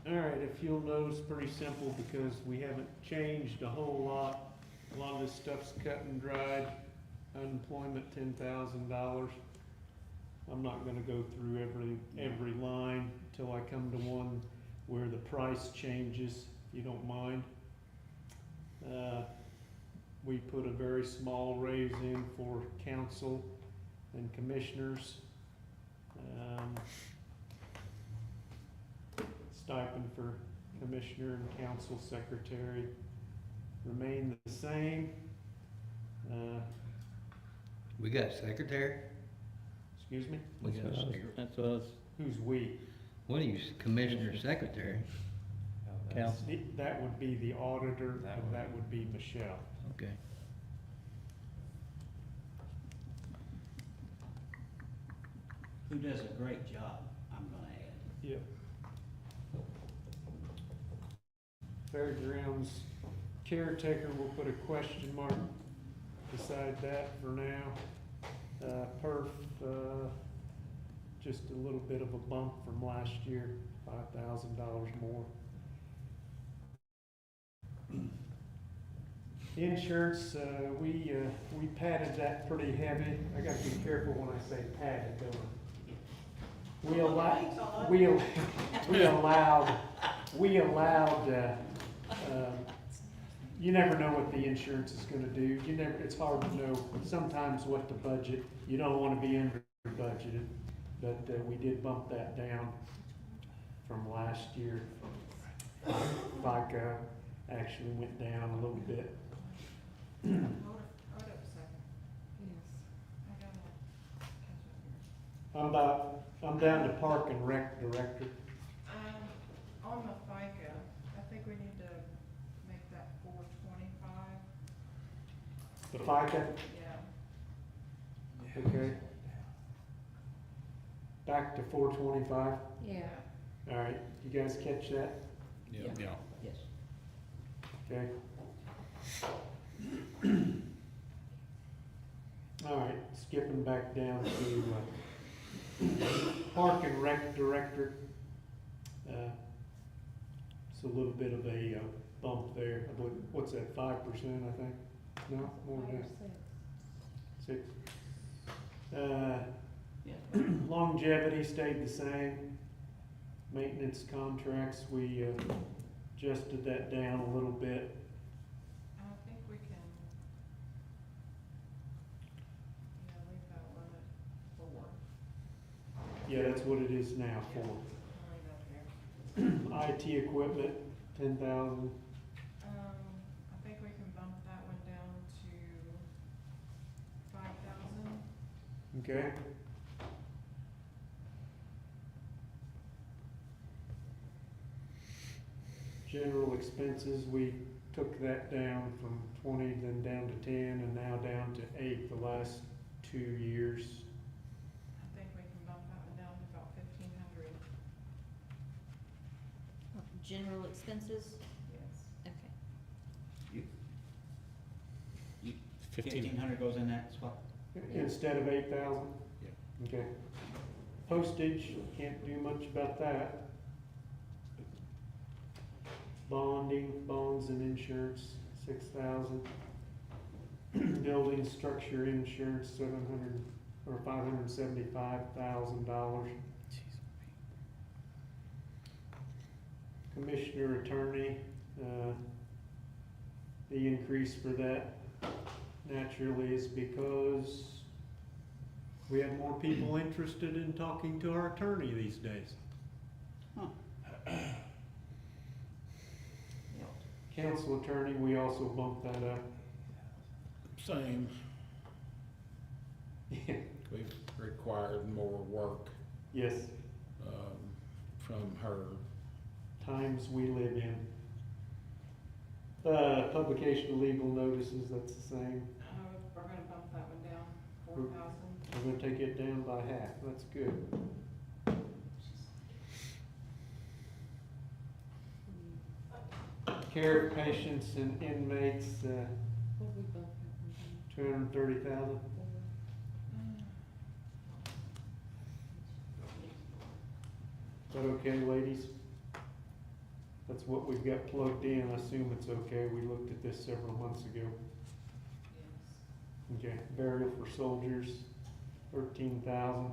All right, if you'll notice, pretty simple because we haven't changed a whole lot. A lot of this stuff's cut and dried. Unemployment, $10,000. I'm not gonna go through every line till I come to one where the price changes, if you don't mind. We put a very small raise in for council and commissioners. Stipend for commissioner and council secretary remain the same. We got a secretary? Excuse me, We got a secretary. That's what I was, who's we? What are you, commissioner secretary? council. That would be the auditor, That and would- that would be Michelle. Okay. Who does a great job, I'm gonna add. Yep. Fairgrounds caretaker, we'll put a question mark beside that for now. Perf, just a little bit of a bump from last year, $5,000 more. Insurance, we padded that pretty heavy. I gotta be careful when I say padded, don't I? We allowed, you never know what the insurance is gonna do. It's hard to know sometimes what to budget. You don't wanna be under budgeted, but, we did bump that down from last year. FICA actually went down a little bit. Hold up a second. Yes. I gotta catch up here. I'm down to Park and Rec Director. On the FICA, I think we need to make that 425. The FICA, Yeah. okay. Back to 425. Yeah. All right, you guys catch that? Yeah. Yes. Okay. All right, skipping back down to Park and Rec Director. It's a little bit of a bump there. What's that, 5%, I think? No, more than that. 6. Yeah. Longevity stayed the same. Maintenance contracts, we adjusted that down a little bit. I think we can, leave that one at 4. Yeah, that's what it is now I'll for. leave that here. IT equipment, 10,000. I think we can bump that one down to 5,000. Okay. General expenses, we took that down from 20, then down to 10, and now down to 8 the last 2 years. I think we can bump that one down to about 1,500. General expenses? Yes. Okay. 1,500 goes in that spot? Instead of 8,000? Yeah. Okay. Postage, can't do much about that. Bonding, bonds and insurance, 6,000. Building structure insurance, 700 or $575,000. Commissioner attorney, the increase for that naturally is because We have more people interested in talking to our attorney these days. Council attorney, we also bumped that up. Same, Yeah. we've required more work, Yes, from her. times we live in. Publication of legal notices, that's the same. We're gonna bump that one down, We're- 4,000. We're gonna take it down by half, that's good. Care of patients and inmates, $230,000. Is that okay, ladies? That's what we've got plugged in, I assume it's okay, we looked at this several months ago. Okay, burial for soldiers, 13,000.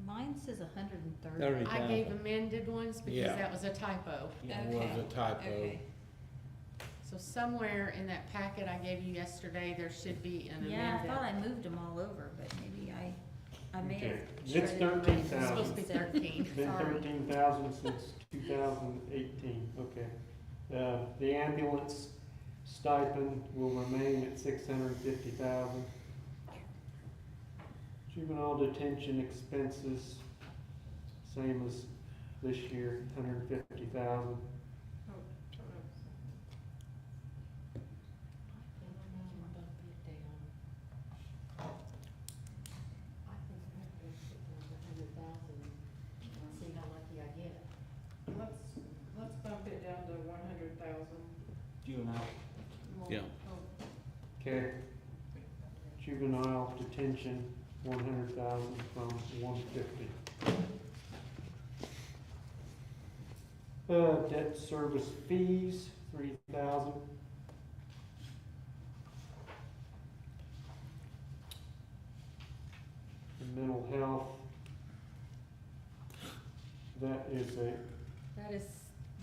Mine says 130. 30. I gave amended ones because Yeah. that was a typo. It was a typo. Okay. So somewhere in that packet I gave you yesterday, there should be an Yeah, I amended. thought I moved them all over, but maybe I may Okay, have. it's shredded mine. 13,000. It's supposed to be 13, Been sorry. 13,000 since 2018, okay. The ambulance stipend will remain at 650,000. Juvenile detention expenses, same as this year, 150,000. Let's bump it down to 100,000. Juvenile. Yeah. Okay. Juvenile detention, 100,000 from 150. Debt service fees, 3,000. And mental health, that is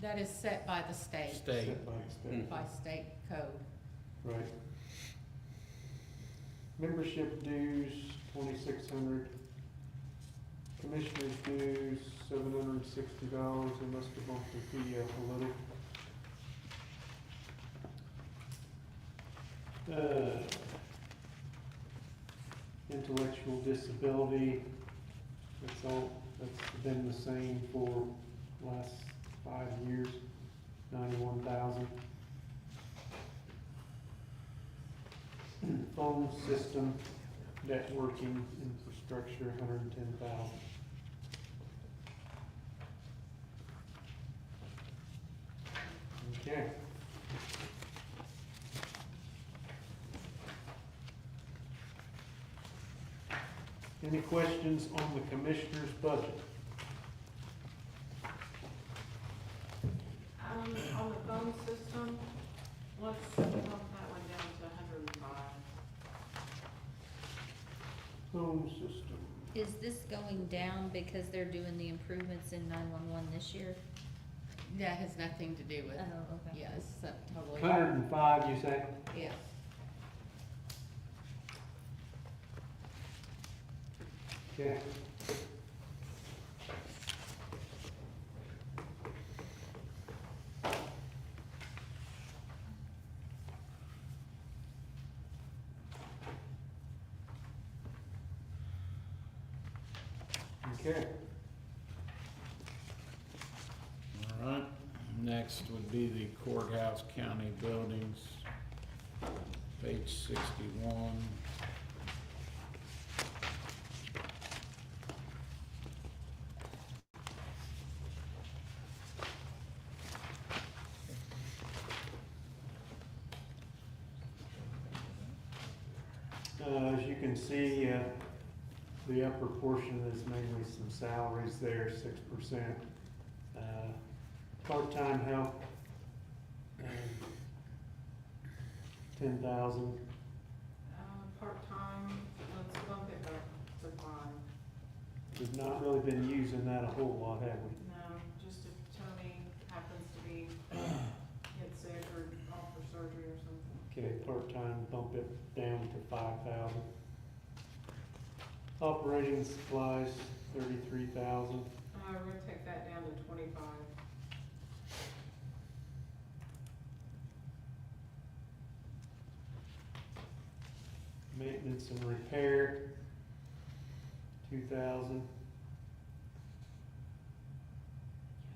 That is set by the state, State. set by the state. by state code. Right. Membership dues, 2,600. Commissioners dues, $760. They must have bumped the fee up a little. Intellectual disability, that's been the same for last 5 years, 91,000. Phone system, networking, infrastructure, 110,000. Okay. Any questions on the commissioner's budget? On the phone system, let's bump that one down to 105. Phone system. Is this going down because they're doing the improvements in 911 this year? That has nothing to do with, Oh, okay. yes, totally. 105, you say? Yeah. Okay. Okay. All right, next would be the courthouse county buildings, page 61. As you can see, the upper portion is mainly some salaries there, 6%. Part-time help, 10,000. Part-time, let's bump it back to 5. We've not really been using that a whole lot, have we? No, just if Tony happens to be, get sick or off for surgery or something. Okay, part-time, bump it down to 5,000. Operating supplies, 33,000. We're gonna take that down to 25. Maintenance and repair, 2,000.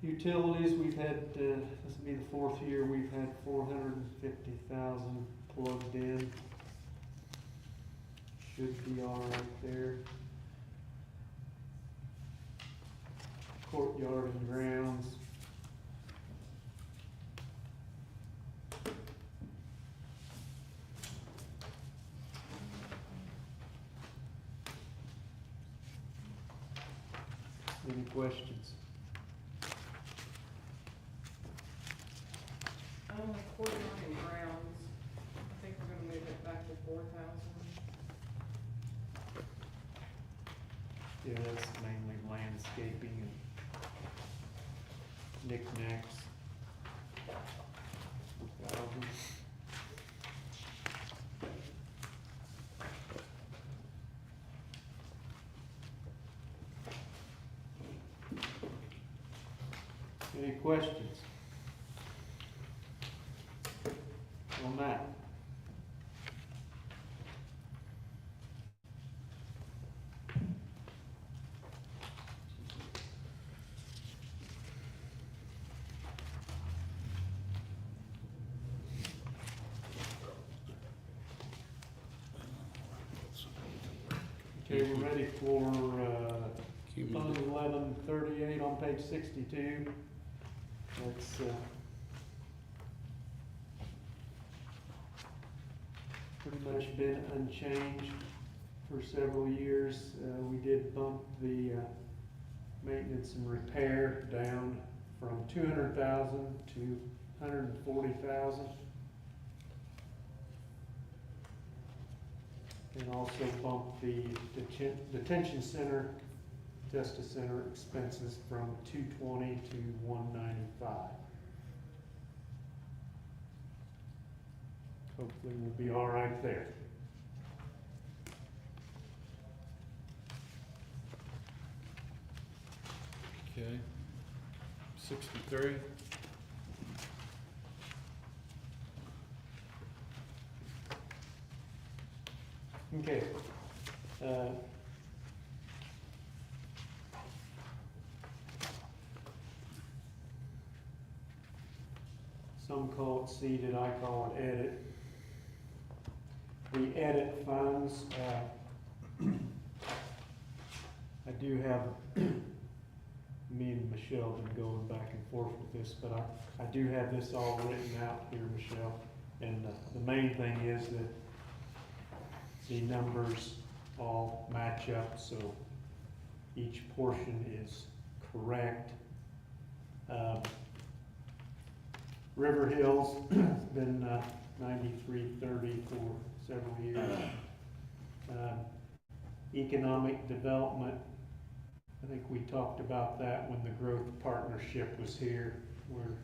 Utilities, we've had, this will be the 4th year, we've had 450,000 plugged in. Should be all right there. Courtyard and grounds. Any questions? Courtyard and grounds, I think we're gonna move it back to 4,000. Yeah, that's mainly landscaping and knickknacks. 1,000. Any questions on that? Okay, we're ready for, Fund 1138 on page 62. That's, pretty much been unchanged for several years. We did bump the, maintenance and repair down from 200,000 to 140,000. And also bump the detention center, justice center expenses from 220 to 195. Hopefully we'll be all right there. Okay. 63. Okay. Some call it seeded, I call it edit. The edit funds, I do have, me and Michelle been going back and forth with this, but I do have this all written out here, Michelle. And the main thing is that the numbers all match up, so each portion is correct. River Hills has been 9330 for several years. Economic development, I think we talked about that when the growth partnership was here. We're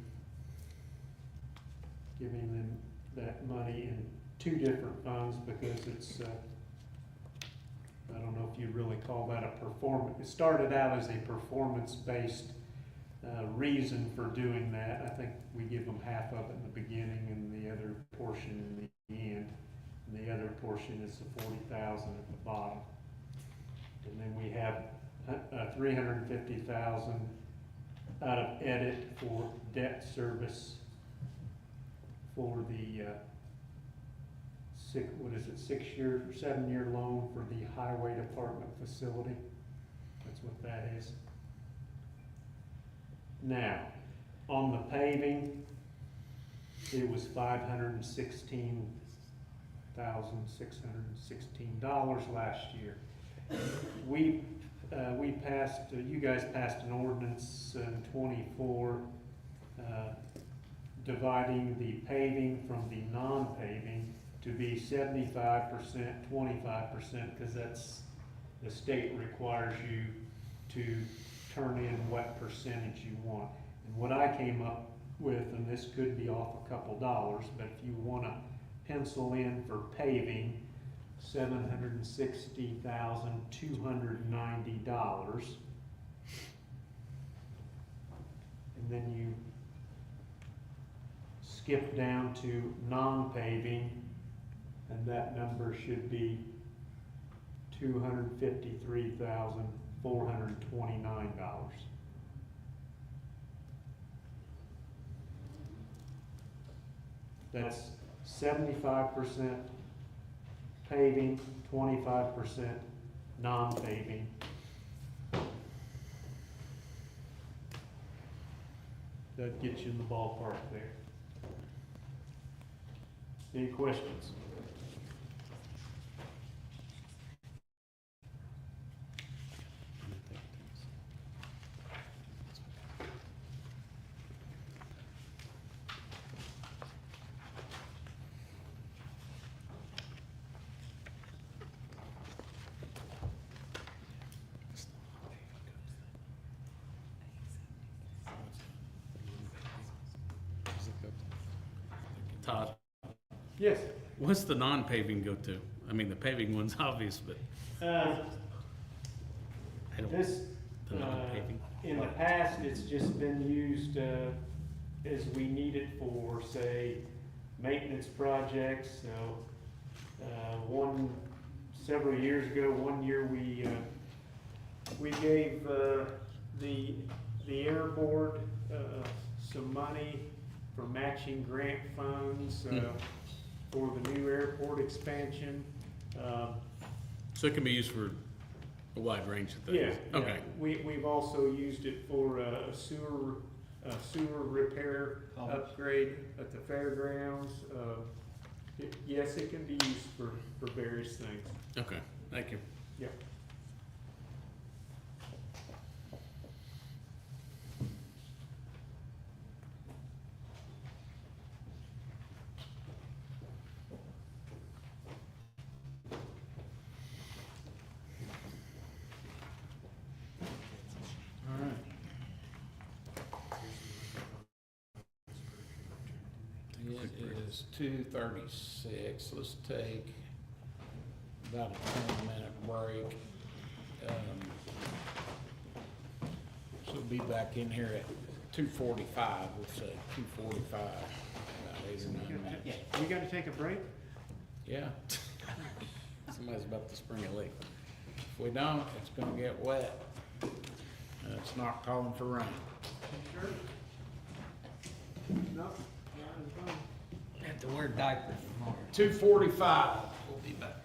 giving them that money in two different funds because it's, I don't know if you really call that a performance. It started out as a performance-based reason for doing that. I think we give them half of it in the beginning and the other portion in the end. And the other portion is the 40,000 at the bottom. And then we have 350,000 out of edit for debt service for the 7-year loan for the highway department facility. That's what that is. Now, on the paving, it was $516,616 last year. We passed, you guys passed an ordinance in '24 dividing the paving from the non-paving to be 75%, 25%, because that's, the state requires you to turn in what percentage you want. And what I came up with, and this could be off a couple dollars, but if you want to pencil in for paving, $760,290. And then you skip down to non-paving, and that number should be $253,429. That's 75% paving, 25% non-paving. That gets you in the ballpark there. Any questions? Todd, Yes. what's the non-paving go to? I mean, the paving one's obvious, but I don't, This, the non-paving. in the past, it's just been used, as we need it for, say, maintenance projects. So, several years ago, one year we gave, the air board, some money for matching grant funds, for the new airport expansion. So it can be used for a wide range of things? Yeah. Okay. We've also used it for a sewer repair upgrade at the fairgrounds. Yes, it can be used for various things. Okay, thank you. Yep. All right. It is 2:36. Let's take about a 10-minute break. So we'll be back in here at 2:45, we'll say 2:45, about 8 or 9 minutes. We gotta take a break? Yeah, Somebody's about to spring a leak. if we don't, it's gonna get wet. And it's not calling for rain. Sure. No. Have to wear diapers tomorrow. 2:45. We'll be back.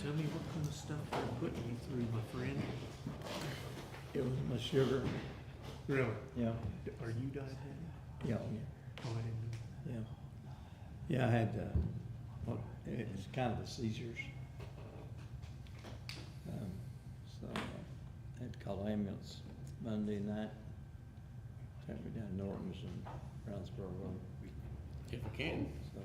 Tell me what kind of stuff they're putting you through, my friend. It was my sugar, Really? yeah, Are you diabetic? yeah, Oh, I didn't know. yeah. Yeah, I had, it was kind of the seizures. So I had to call the ambulance Monday night. Took me down to Norton's and Brownsboro Road. If we can. So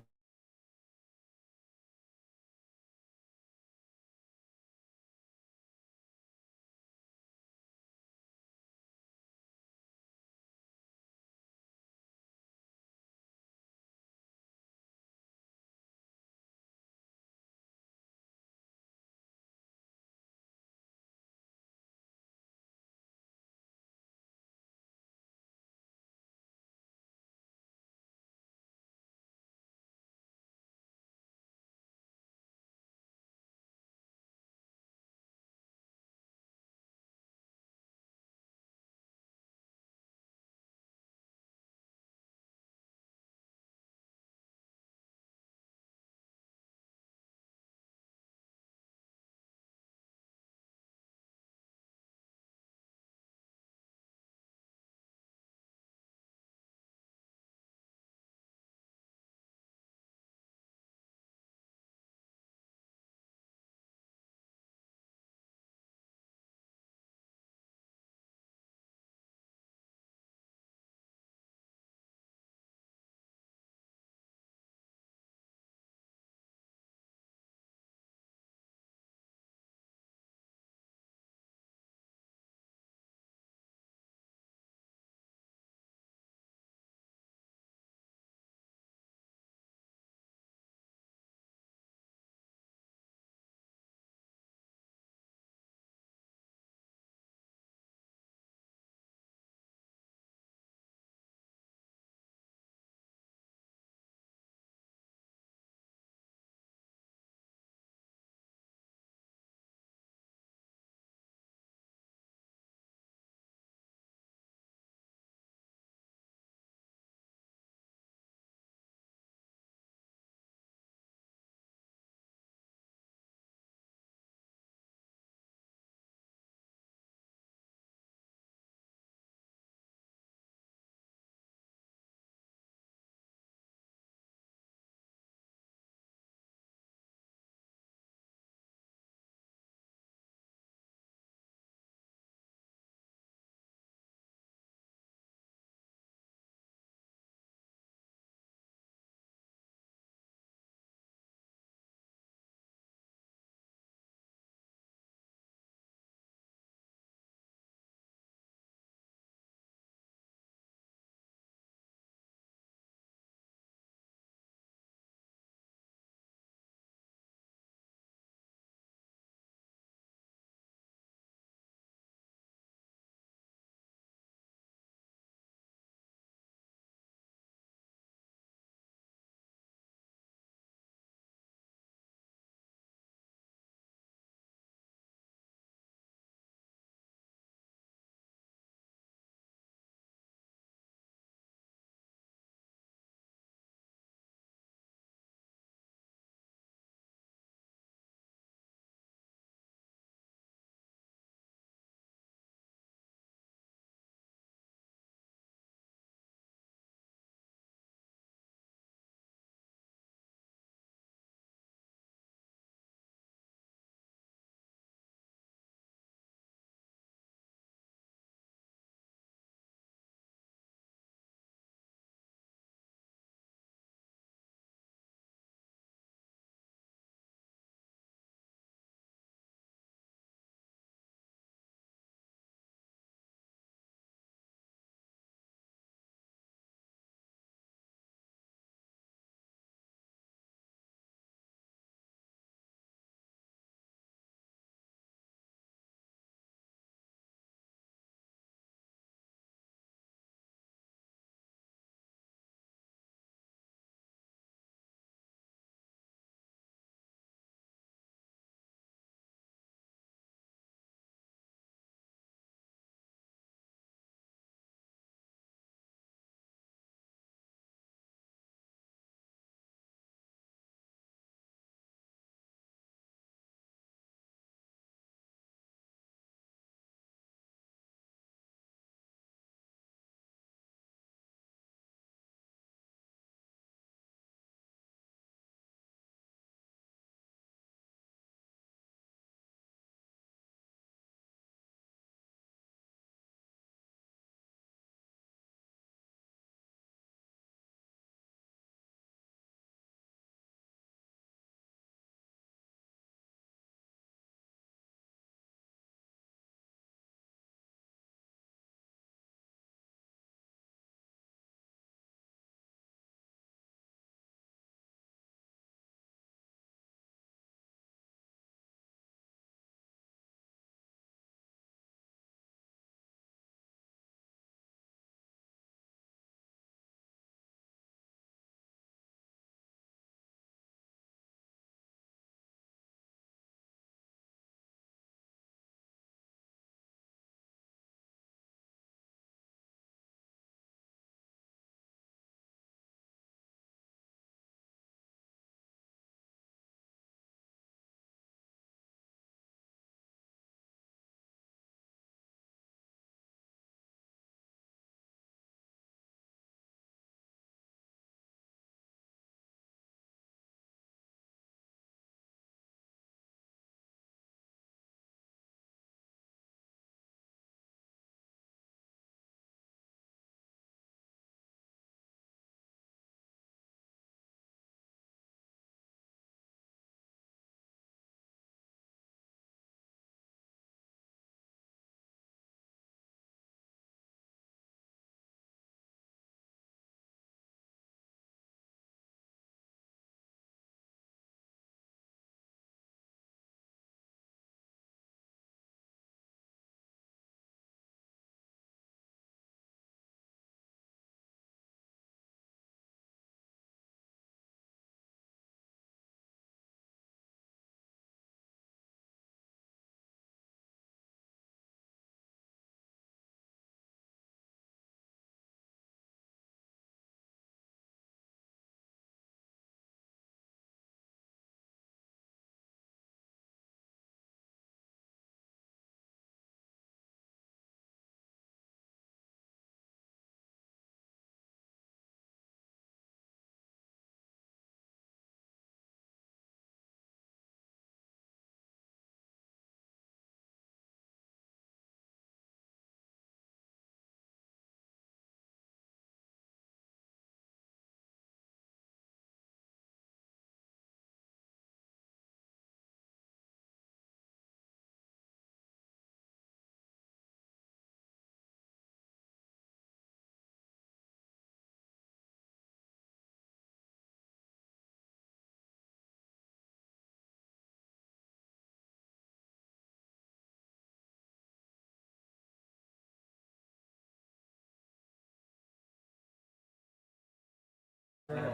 You can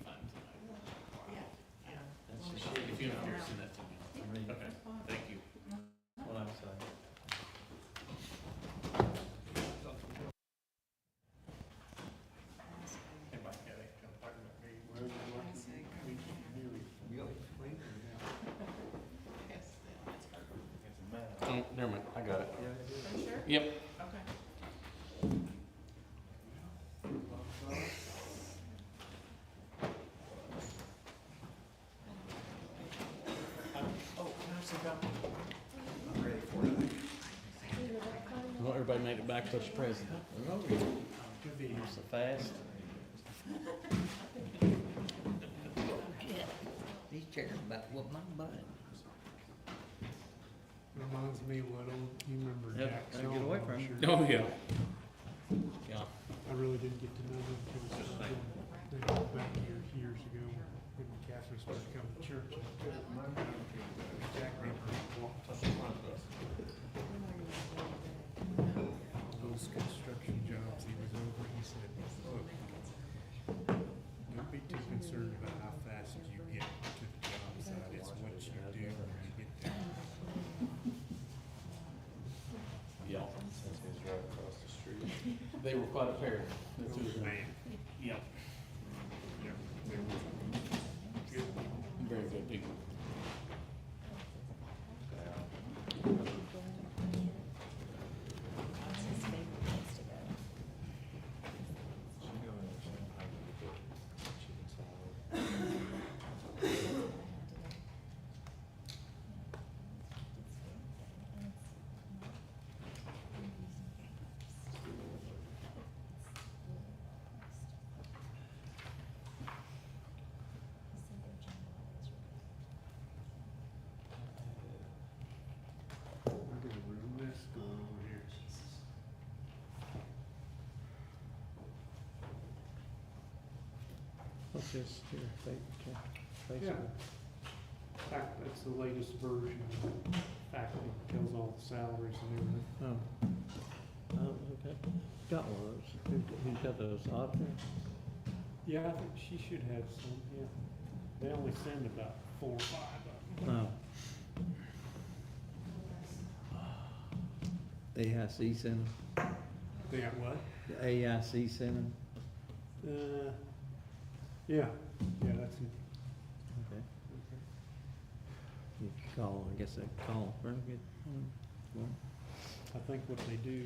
find tonight. That's just, if you don't send that to me. Okay, thank you. What I'm saying. Hey, Mike, yeah, they come talking about me, where they're working, we can do it. Really? Oh, never mind, I got it. Are you sure? Yep. Okay. Well, everybody made it back to the president. Could be. So fast. These chairs about what my butt. Reminds me of what old, you remember Yep, Jack gotta get Sullivan, away I'm from him. sure. Oh, yeah. Yeah. I really didn't get to know them until they got back here years ago when Catherine started coming to church. Jack those construction jobs he was over, he said, look, don't be too concerned about how fast you get to the job site, it's what you do when you get there. Yeah. Since he's right across the street. They were quite a pair. The two of them. Man, Yep. yeah, they were good people. Very good people. Look at the room, this going over here. What's this here, Yeah. Facebook? In fact, that's the latest version. Fact, it tells all the salaries and everything. Oh. Oh, okay. Got one of those. Who's got those auditors? Yeah, I think she should have some, yeah. They only send about 4 or 5 of them. Oh. AIC sent them? They got what? The AIC sent them? Yeah, that's it. Okay. You call, I guess they call for them, get one. I think what they do,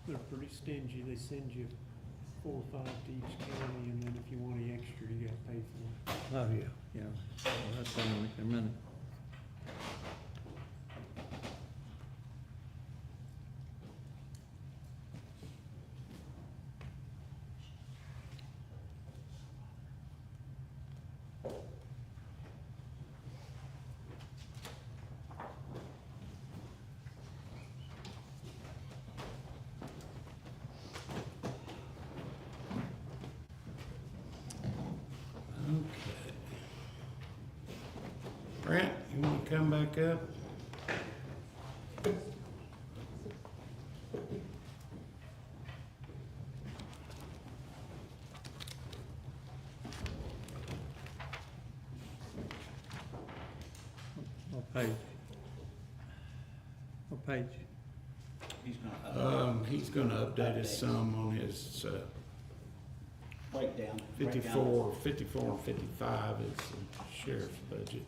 they're pretty stingy. They send you 4 or 5 to each county, and then if you want any extra, you gotta pay for it. Oh, yeah, yeah. Well, that's something like their money. Okay. Brent, you wanna come back up? What page? What page? He's gonna update us some on his, Breakdown. 54 and 55 is the sheriff's budget.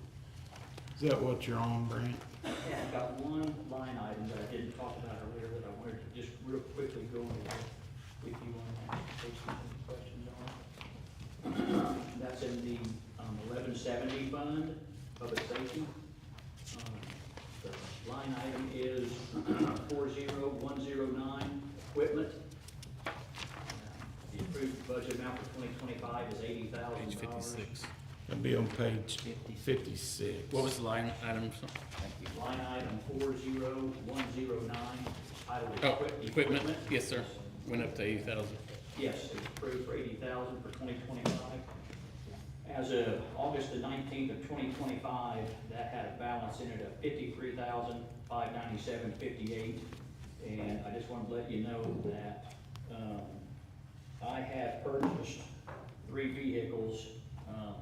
Is that what you're on, Brent? Yeah, I've got one line item that I didn't talk about earlier that I wanted to just real quickly go over with you on, take some questions on. That's in the 1170 fund, public safety. The line item is 40109, equipment. The approved budget amount for 2025 is $80,000. Page 56. It'll be on page 56. What was the line item? Line item 40109, titled Oh, equipment? Yes, sir. Went up to 80,000. Yes, it's approved for 80,000 for 2025. As of August the 19th of 2025, that had a balance in it of 53,597.58. And I just wanted to let you know that I have purchased 3 vehicles,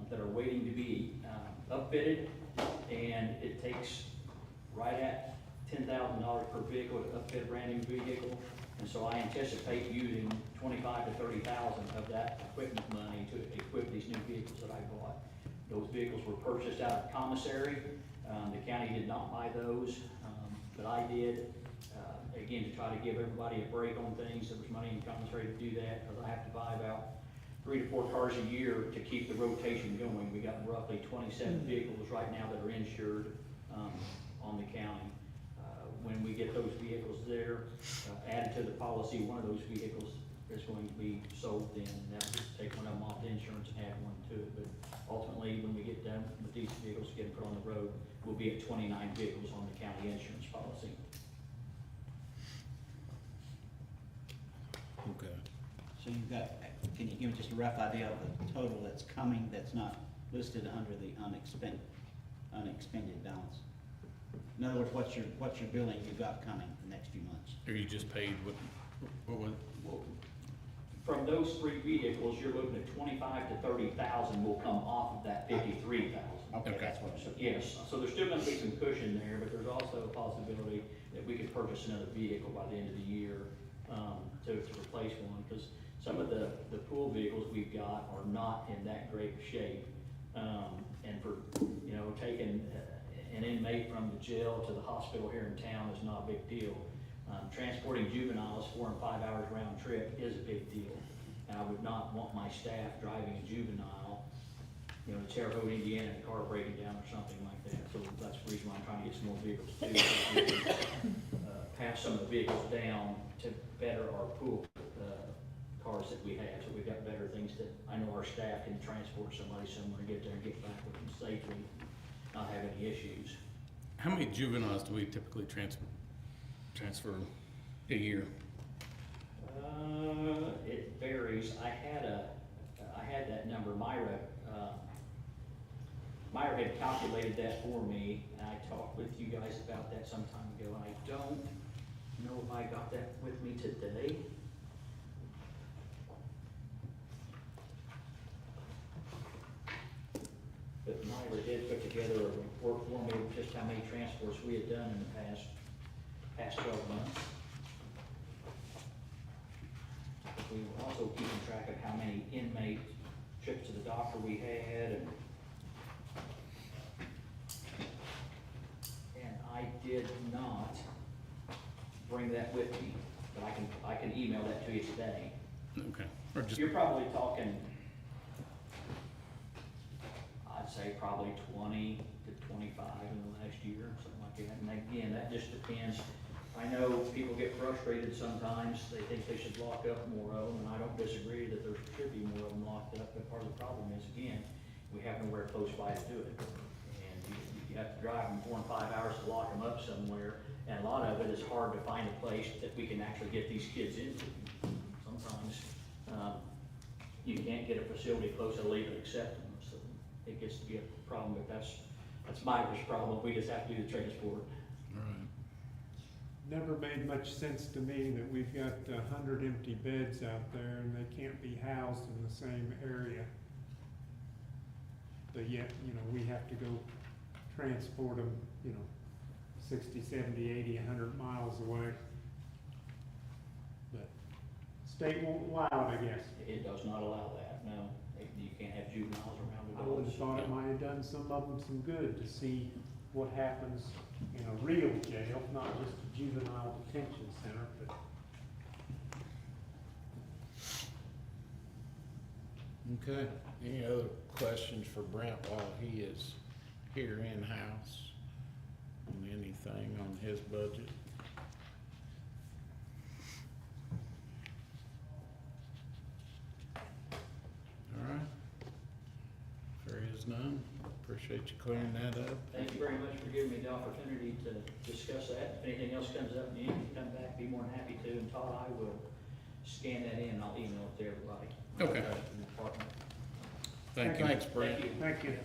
that are waiting to be, upfitted, and it takes right at $10,000 per vehicle to upfit a brand new vehicle. And so I anticipate using 25 to 30,000 of that equipment money to equip these new vehicles that I bought. Those vehicles were purchased out of commissary. The county did not buy those, but I did. Again, to try to give everybody a break on things, there was money in commissary to do that, because I have to buy about 3 to 4 cars a year to keep the rotation going. We got roughly 27 vehicles right now that are insured, on the county. When we get those vehicles there, added to the policy, one of those vehicles is going to be sold then, and that will just take one of them off the insurance and add one to it. But ultimately, when we get done with these vehicles getting put on the road, we'll be at 29 vehicles on the county insurance policy. Okay. So you've got, can you give me just a rough idea of the total that's coming that's not listed under the unexpended balance? In other words, what's your billing you've got coming the next few months? Or you just paid what was? From those 3 vehicles, you're looking at 25 to 30,000 will come off of that 53,000. Okay, that's what I'm saying. Yes, so there's still gonna be some cushion there, but there's also a possibility that we could purchase another vehicle by the end of the year, to replace one, because some of the pool vehicles we've got are not in that great shape. And for, taking an inmate from the jail to the hospital here in town is not a big deal. Transporting juveniles 4 and 5 hours round trip is a big deal. And I would not want my staff driving a juvenile, to Terre Haute, Indiana, and a car breaking down or something like that. So that's the reason why I'm trying to get some more vehicles too. So we can, pass some of the vehicles down to better our pool, cars that we have. So we've got better things that I know our staff can transport somebody somewhere, get there and get back with them safely, not have any issues. How many juveniles do we typically transfer a year? It varies. I had that number. Myra had calculated that for me, and I talked with you guys about that some time ago, and I don't know if I got that with me today. But Myra did put together a report for me of just how many transports we had done in the past 12 months. We were also keeping track of how many inmate trips to the doctor we had, and I did not bring that with me, but I can email that to you today. Okay. Or just, You're probably talking, I'd say probably 20 to 25 in the last year, something like that. And again, that just depends. I know people get frustrated sometimes. They think they should lock up more of them, and I don't disagree that there should be more of them locked up. But part of the problem is, again, we have nowhere close by to do it. And you have to drive them 4 and 5 hours to lock them up somewhere. And a lot of it is hard to find a place that we can actually get these kids into. Sometimes you can't get a facility close to even accept them. So it gets to be a problem, but that's Myra's problem. We just have to do the transport. right. Never made much sense to me that we've got 100 empty beds out there and they can't be housed in the same area. But yet, we have to go transport them, 60, 70, 80, 100 miles away. But state won't allow it, I guess. It does not allow that, no. You can't have juveniles around I the would have dogs. thought it might have done some of them some good to see what happens in a real jail, not just a juvenile detention center, but. Okay, any other questions for Brent while he is here in-house on anything on his budget? All right. If there is none, appreciate you clearing that up. Thank you very much for giving me the opportunity to discuss that. If anything else comes up and you need to come back, be more than happy to. And Todd, I will scan that in and I'll email it to everybody. Okay. In the department. Thank you. Thanks, Brent. Thank you. Thank you.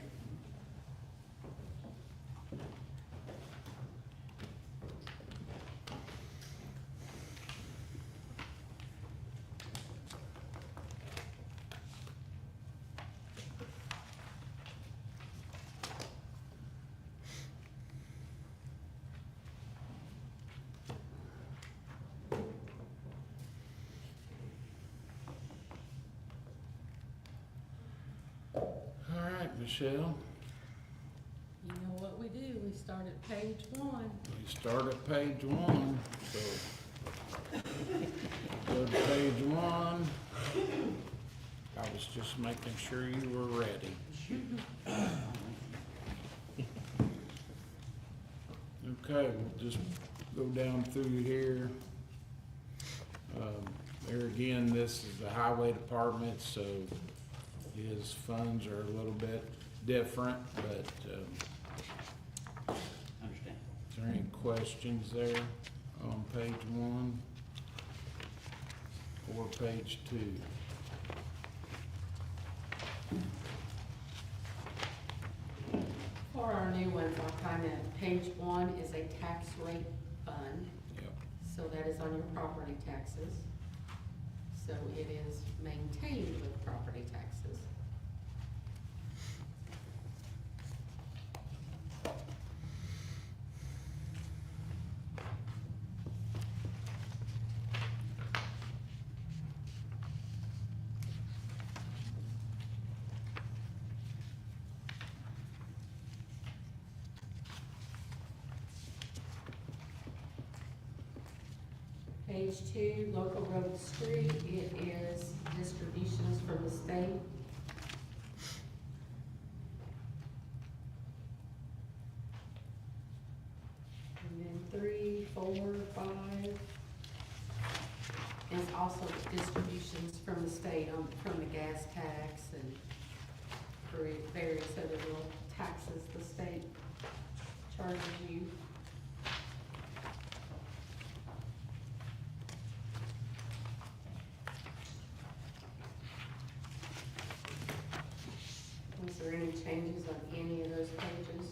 Michelle, You know what we do, we start at page 1. we start at page 1, so. Go to page 1. I was just making sure you were ready. Okay, we'll just go down through here. There again, this is the highway department, so his funds are a little bit different, but, Understand. is there any questions there on page 1? Or page 2? For our new ones, I'll kind of, page 1 is a tax rate fund, Yep. so that is on your property taxes. So it is maintained with property taxes. Page 2, local road street, it is distributions from the state. And then 3, 4, 5 is also distributions from the state on, from the gas tax and for various other little taxes the state charges you. Was there any changes on any of those pages?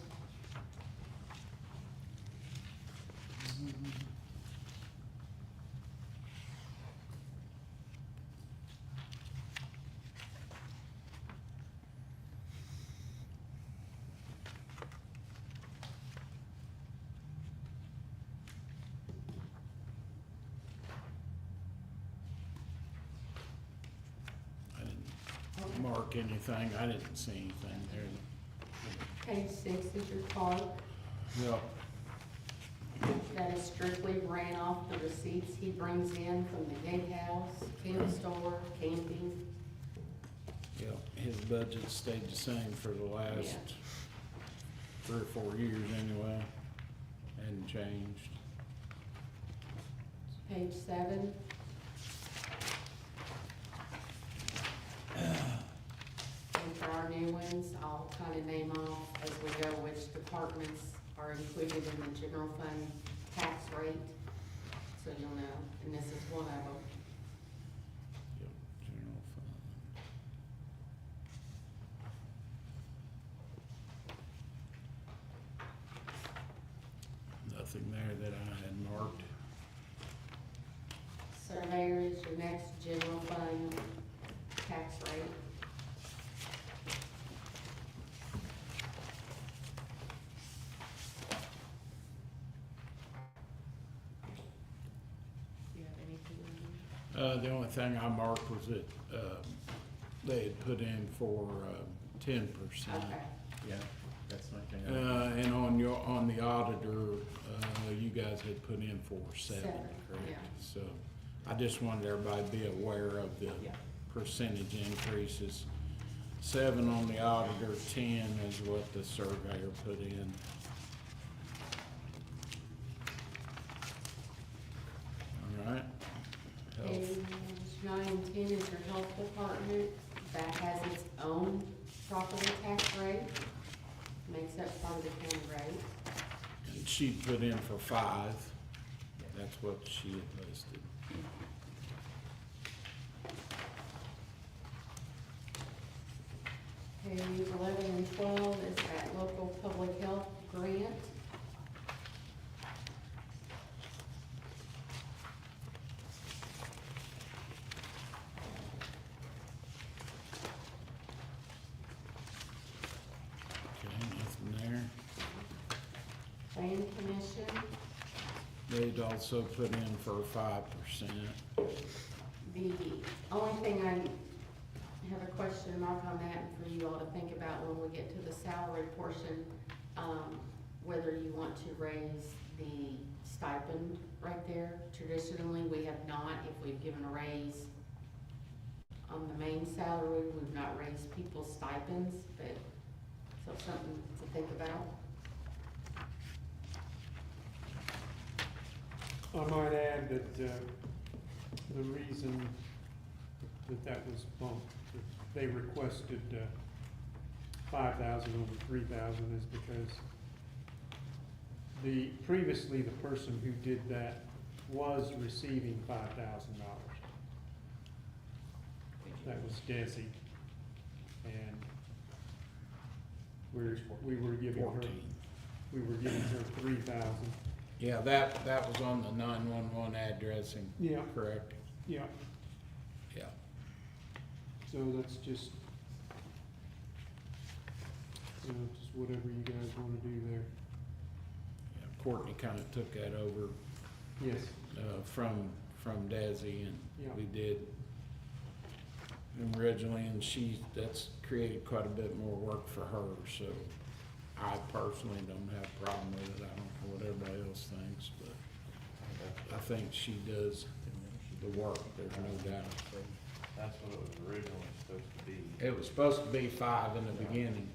I didn't mark anything, I didn't see anything there. Page 6 is your park. Yep. That is strictly ran off the receipts he brings in from the gatehouse, camp store, camping. Yep, his budget stayed the same for the last 3 or 4 years anyway, hadn't changed. Page 7. And for our new ones, I'll kind of name off as we go which departments are included in the general fund tax rate, so you'll know, and this is one of them. Yep, general fund. Nothing there that I had marked. Surveyor is your next general fund tax rate. Do you have anything on The only thing I marked was that, they had put in for, 10%. there? Okay. Yeah, that's my thing. And on the auditor, you guys had put in for 7, Seven, correct? yeah. So I just wanted everybody to be aware of the Yeah. percentage increases. 7 on the auditor, 10 is what the surveyor put in. All right. Page Health. 9 and 10 is your health department. That has its own property tax rate. Makes up part of the county rate. And she put in for 5. That's what she had listed. Page 11 and 12 is that local public health grant. Okay, nothing there. Plan commission, They'd also put in for 5%. the only thing I I have a question mark on that and for you all to think about when we get to the salary portion, whether you want to raise the stipend right there. Traditionally, we have not, if we've given a raise on the main salary, we've not raised people's stipends, but, so something to think about. I might add that, the reason that was bumped, that they requested, 5,000 over 3,000 is because previously the person who did that was receiving $5,000. That was Desi. And we were giving her 14. 3,000. Yeah, that was on the 911 addressing. Yeah. Correct? Yeah, Yeah. so that's just, just whatever you guys wanna do there. Yeah, Courtney kinda took that over, Yes. from Desi, and Yeah. we did originally, and that's created quite a bit more work for her, so I personally don't have a problem with it. I don't know what everybody else thinks, but I think she does the work, there's no doubt. That's what it was originally supposed to be. It was supposed to be 5 in the beginning,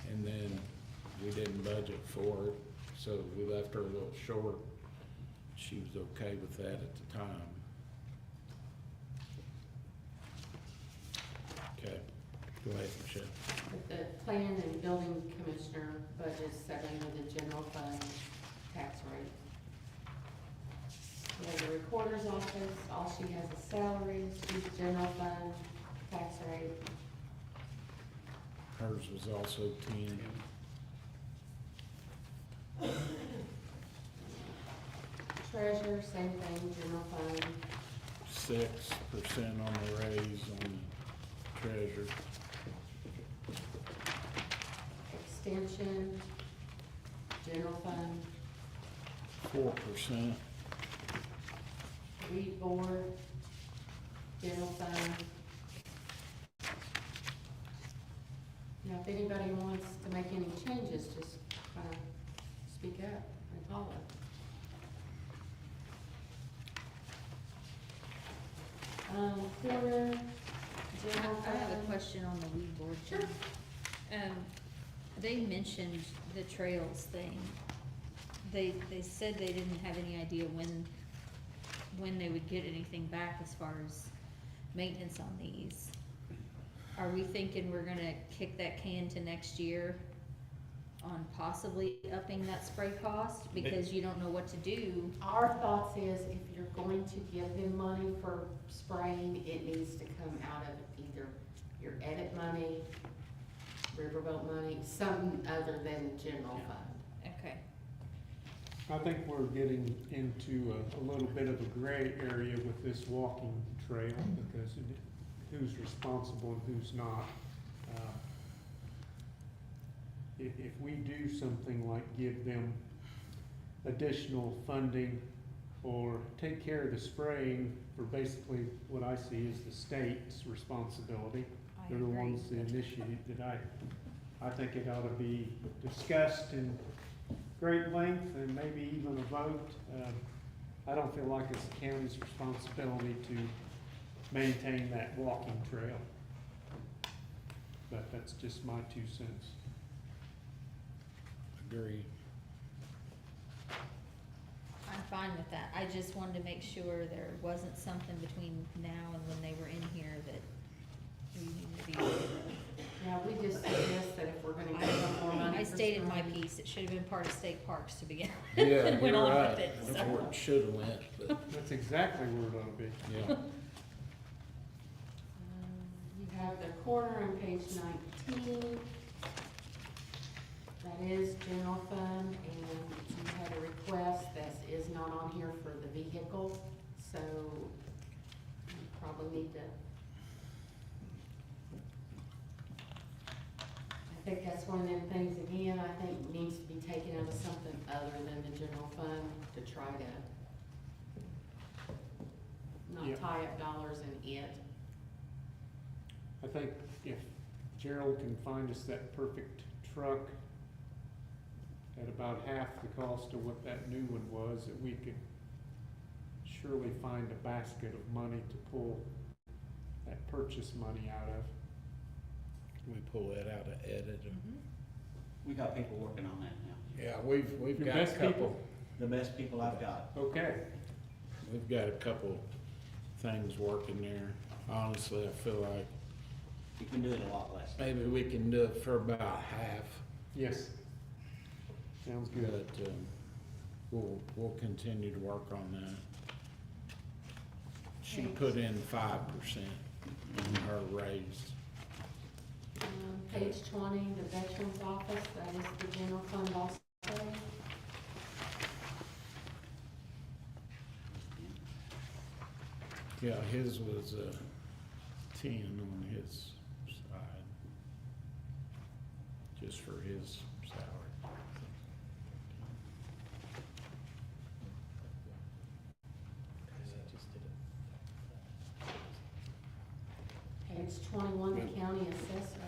and then we didn't budget for it, so we left her a little short. She was okay with that at the time. Okay, go ahead, Michelle. But the plan and building commissioner budget set under the general fund tax rate. We have the recorder's office, all she has is salary, she's general fund, tax rate. Hers was also 10. Treasurer, same thing, general fund. 6% on the raise on the treasure. Extension, general fund. 4%. Weed board, general fund. Now, if anybody wants to make any changes, just kind of speak up and follow. Corner, general fund. I have a question on the weed board. Sure. They mentioned the trails thing. They said they didn't have any idea when they would get anything back as far as maintenance on these. Are we thinking we're gonna kick that can to next year on possibly upping that spray cost because you don't know what to do? Our thoughts is if you're going to give them money for spraying, it needs to come out of either your edit money, riverboat money, something other than the general fund. Okay. I think we're getting into a little bit of a gray area with this walking trail because who's responsible and who's not. If we do something like give them additional funding or take care of the spraying for basically what I see as the state's responsibility. I They're the agree. ones that initiate that I think it ought to be discussed in great length and maybe even a vote. I don't feel like it's the county's responsibility to maintain that walking trail. But that's just my 2 cents. Agree. I'm fine with that. I just wanted to make sure there wasn't something between now and when they were in here that we needed to be aware of. Yeah, we just suggest that if we're gonna give them more money I for stated my spraying- piece. It should have been part of state parks to begin. Yeah, And went you're on right. with it, That's so. where it should've went, but, That's exactly where it ought to be. yeah. You have the corner on page 19. That is general fund, and you had a request that is not on here for the vehicle, so you probably need to. I think that's one of them things, again, I think needs to be taken out of something other than the general fund to try to Yep. not tie up dollars in it. I think if Gerald can find us that perfect truck at about half the cost of what that new one was, that we could surely find a basket of money to pull that purchase money out of. We pull that out of edit. We got people working on that now. Yeah, we've Your got a best couple, people? The best people I've got. Okay. we've got a couple things working there. Honestly, I feel like You can do it a lot less. maybe we can do it for about half, Yes. Sounds good. but, we'll continue to work on that. She put in 5% in her raise. Page 20, the Veterans Office, that is the general fund also. Yeah, his was 10 on his side, just for his salary. Page 21, the county assessor.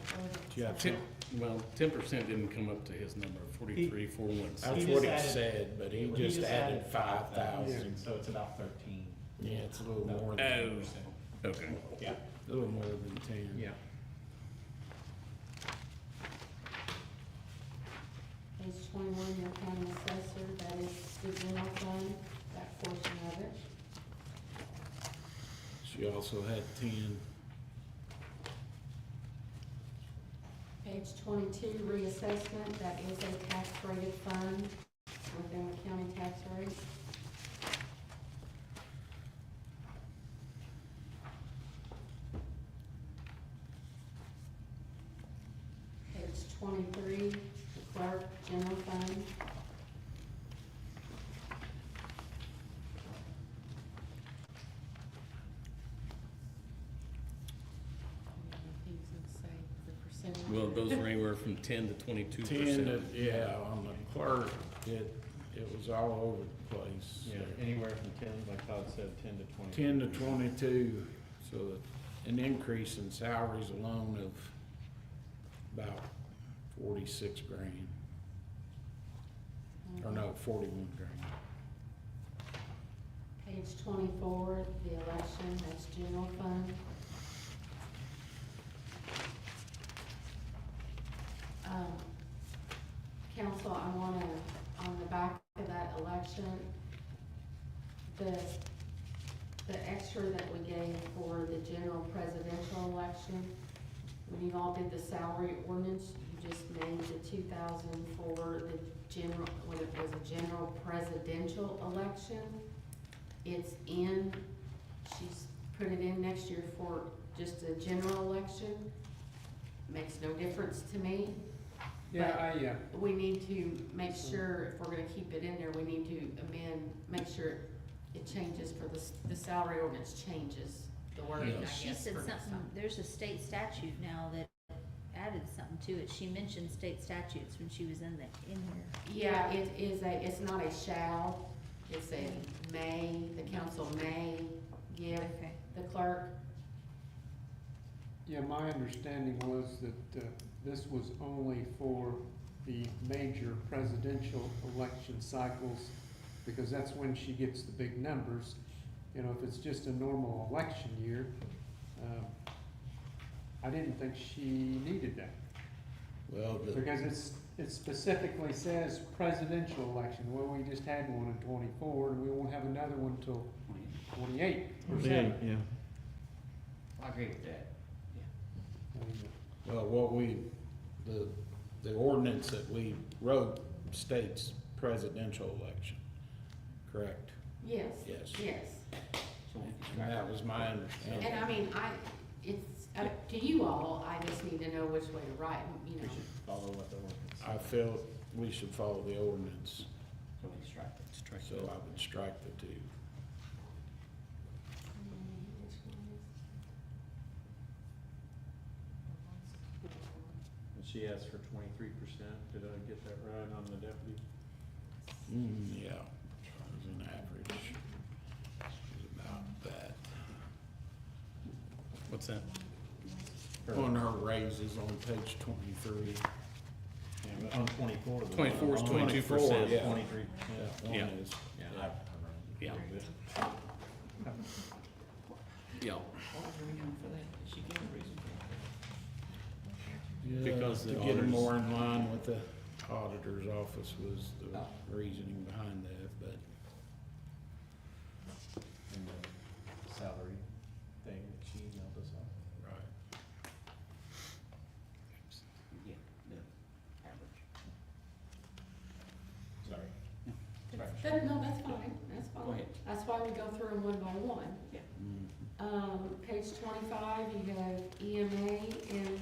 Yeah, Ten, well, 10% didn't come up to his number, 43,416. That's He what just he added- said, but he Well, just added 5,000. So it's about 13. Yeah, it's a little more Oh, than, okay. Yeah. a little more than 10. Yeah. Page 21, your county assessor, that is the general fund, that portion of it. She also had 10. Page 22, reassessment, that is a tax rated fund within the county tax rate. Page 23, the clerk, general fund. Things that say the percentage. Well, those are anywhere from 10 to 22%. 10 to, yeah, on the clerk, it was all over the place. Yeah, anywhere from 10, like Todd said, 10 to 20. 10 to 22, so an increase in salaries alone of about 46 grand, or no, 41 grand. Page 24, the election, that's general fund. Council, I wanna, on the back of that election, the extra that we gave for the general presidential election, when you all did the salary ordinance, you just named the 2,000 for the general, when it was a general presidential election. It's in, she's put it in next year for just a general election. Makes no difference to me. Yeah, We need to make sure, if we're gonna keep it in there, we need to amend, make sure it changes for the salary ordinance changes, the wording, I guess. She said for next something, time. there's a state statute now that added something to it. She mentioned state statutes when she was in here. Yeah, it is it's not a shall, it's a may, the council may give Okay. the clerk. yeah, my understanding was that, this was only for the major presidential election cycles, because that's when she gets the big numbers. You know, if it's just a normal election year, I didn't think she needed that. Well, Because it specifically says presidential election. Well, we just had one in 24, and we won't have another one till 28 or 7. Yeah. I agree with that. well, the ordinance that we wrote states presidential election, correct? Yes. Yes. Yes. And that was my understanding. And I mean, it's up to you all, I just need to know which way to write, you know. We should follow what the ordinance I says. feel we should follow the ordinance, So we strike it. so I would strike the 2. And she asked for 23%. Did I get that right on the deputy? Yeah, as an average, it's about that. What's that? On her raises on page 23. Yeah, but on 24. the- 24 is on 22%. Yeah. 23, One Yeah. is, yeah. Yeah. Yeah, What was the reason for that? Did she give a reason for yeah, Because to the get her auditors- more in line with the auditor's office was the Oh. reasoning behind that, but. And the salary thing that she emailed us on. Right. that? Yeah, the average. Sorry. No, that's fine, that's fine. Go ahead. That's why we go through them one by one. Yeah. Page 25, you have EMA, and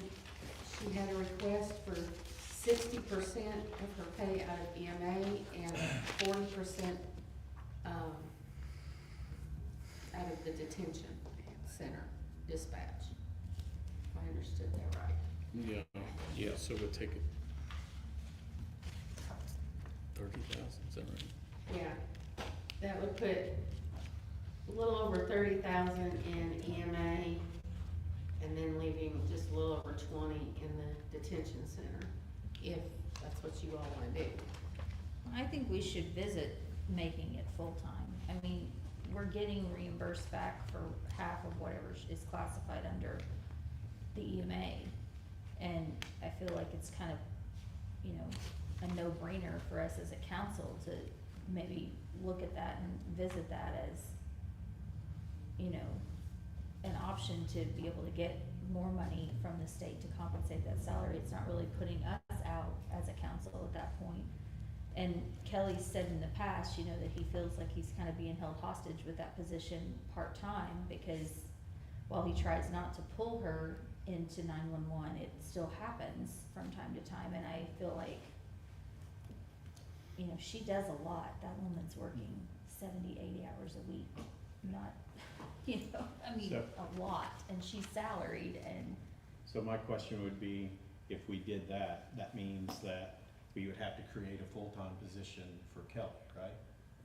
she had a request for 60% of her pay out of EMA and 40% out of the detention center dispatch. If I understood that right. yeah, so we'll take it. 30,000, is that right? Yeah, that would put a little over 30,000 in EMA, and then leaving just a little over 20 in the detention center, if that's what you all wanna do. I think we should visit making it full-time. I mean, we're getting reimbursed back for half of whatever is classified under the EMA. And I feel like it's kind of, you know, a no-brainer for us as a council to maybe look at that and visit that as, you know, an option to be able to get more money from the state to compensate that salary. It's not really putting us out as a council at that point. And Kelly said in the past, you know, that he feels like he's kind of being held hostage with that position part-time, because while he tries not to pull her into 911, it still happens from time to time, and I feel like, you know, she does a lot. That woman's working 70, 80 hours a week, not, you know, I mean, So- a lot, and she's salaried, and So my question would be, if we did that, that means that we would have to create a full-time position for Kelly, right?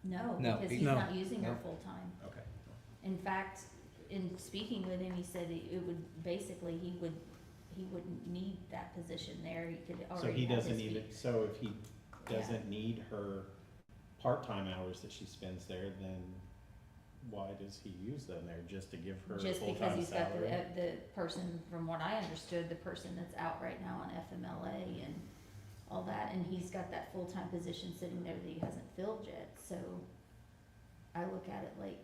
no, No, because he- he's no, not using her no. full-time. Okay. In fact, in speaking with him, he said it would, basically, he wouldn't need that position there, he could So already he have doesn't his even, feet. so if he Yeah. doesn't need her part-time hours that she spends there, then why does he use them there? Just to give her a Just because full-time he's got salary? the person, from what I understood, the person that's out right now on FMLA and all that, and he's got that full-time position sitting there that he hasn't filled yet, so I look at it like,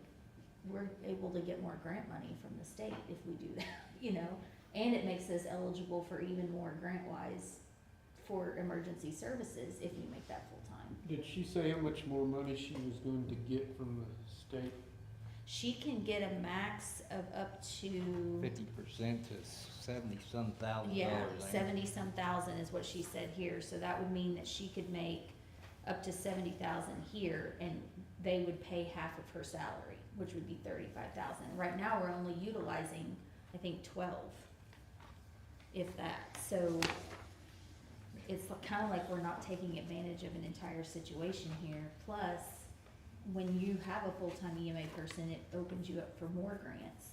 we're able to get more grant money from the state if we do that, you know? And it makes us eligible for even more grant-wise for emergency services if you make that full-time. Did she say how much more money she was going to get from the state? She can get a max of up to, 50% to 70-some thousand yeah, dollars. ain't it? 70-some thousand is what she said here, so that would mean that she could make up to 70,000 here, and they would pay half of her salary, which would be 35,000. Right now, we're only utilizing, I think, 12, if that, so it's kind of like we're not taking advantage of an entire situation here. Plus, when you have a full-time EMA person, it opens you up for more grants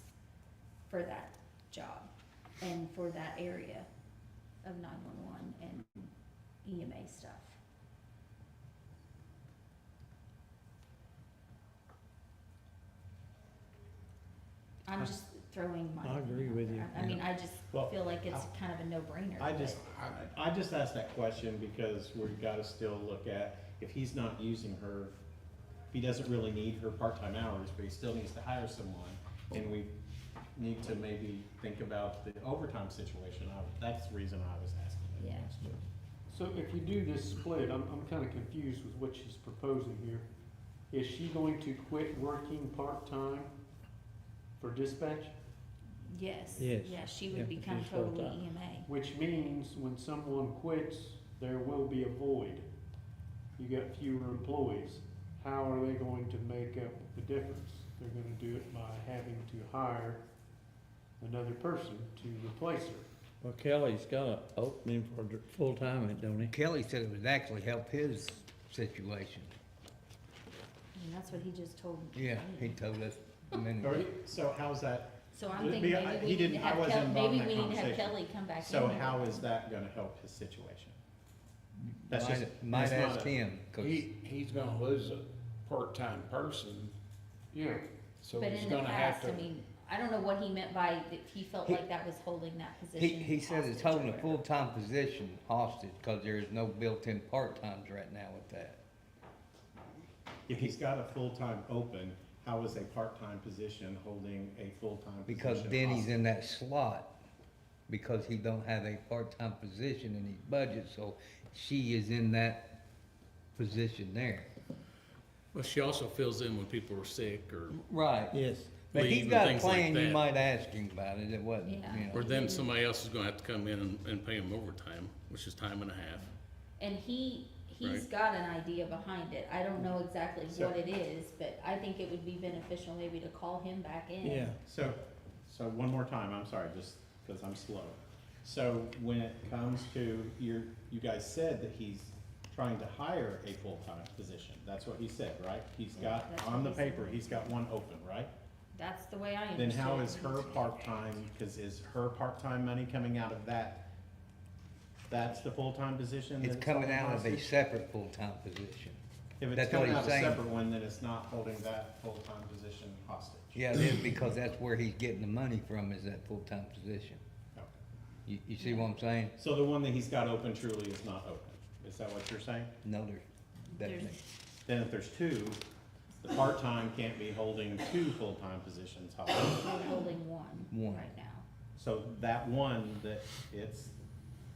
for that job and for that area of 911 and EMA stuff. I'm just throwing my. I agree opinion out with there. you. I mean, I just Well, feel like it's kind of a no-brainer. I but- just, I just asked that question because we've gotta still look at, if he's not using her, if he doesn't really need her part-time hours, but he still needs to hire someone, and we need to maybe think about the overtime situation. That's the reason I was asking the Yeah. question. So if you do this split, I'm kinda confused with what she's proposing here. Is she going to quit working part-time for dispatch? Yes, Yes. yeah, she Yeah, would become she's totally full-time. EMA. Which means when someone quits, there will be a void. You got fewer employees. How are they going to make up the difference? They're gonna do it by having to hire another person to replace her. Well, Kelly's got an opening for full-time, don't he? Kelly said it would actually help his situation. And that's what he just told me. Yeah, he told us a minute Or, ago. so how's that, So I'm He thinking maybe we need didn't- to I have wasn't involved in maybe that we need to have conversation. Kelly come back in. So here. how is that gonna help his situation? That's just. Might that's not ask a- him, 'cause He's gonna lose a part-time person, Yeah, so But he's in the gonna have past, to. I mean, I don't know what he meant by that he felt He- like that was holding that position. he said it's hostage or holding a whatever. full-time position hostage, cause there's no built-in part-times right now with that. If he's got a full-time open, how is a part-time position holding a full-time position? Because then he's hostage? in that slot, because he don't have a part-time position in his budget, so she is in that position there. Well, she also fills in when people are sick or, Right. Yes. But leave he's and got a things like plan, you that. might ask him about it, it wasn't, you Yeah. know. or then somebody else is gonna have to come in and pay him overtime, which is time and a half. And he's Right. got an idea behind it. I don't know exactly So- what it is, but I think it would be beneficial maybe to call him back in. Yeah. So one more time, I'm sorry, just because I'm slow. So when it comes to you guys said that he's trying to hire a full-time position. That's what he said, right? He's Yeah, got, that's on what the he said. paper, he's got one open, right? That's the way I Then understand it. how is her part-time, because is her part-time money coming out of that? That's the full-time position? It's that coming holding out of a hostage? separate full-time position. If it's that's what coming he's out of a saying. separate one, then it's not holding that full-time position hostage. Yeah, it is, because that's where he's getting the money from, is that full-time position. Okay. You see what I'm saying? So the one that he's got open truly is not open? Is that what you're saying? No, there's definitely. Then if there's two, the part-time can't be holding two full-time positions hostage. We're holding one One. right now. So that one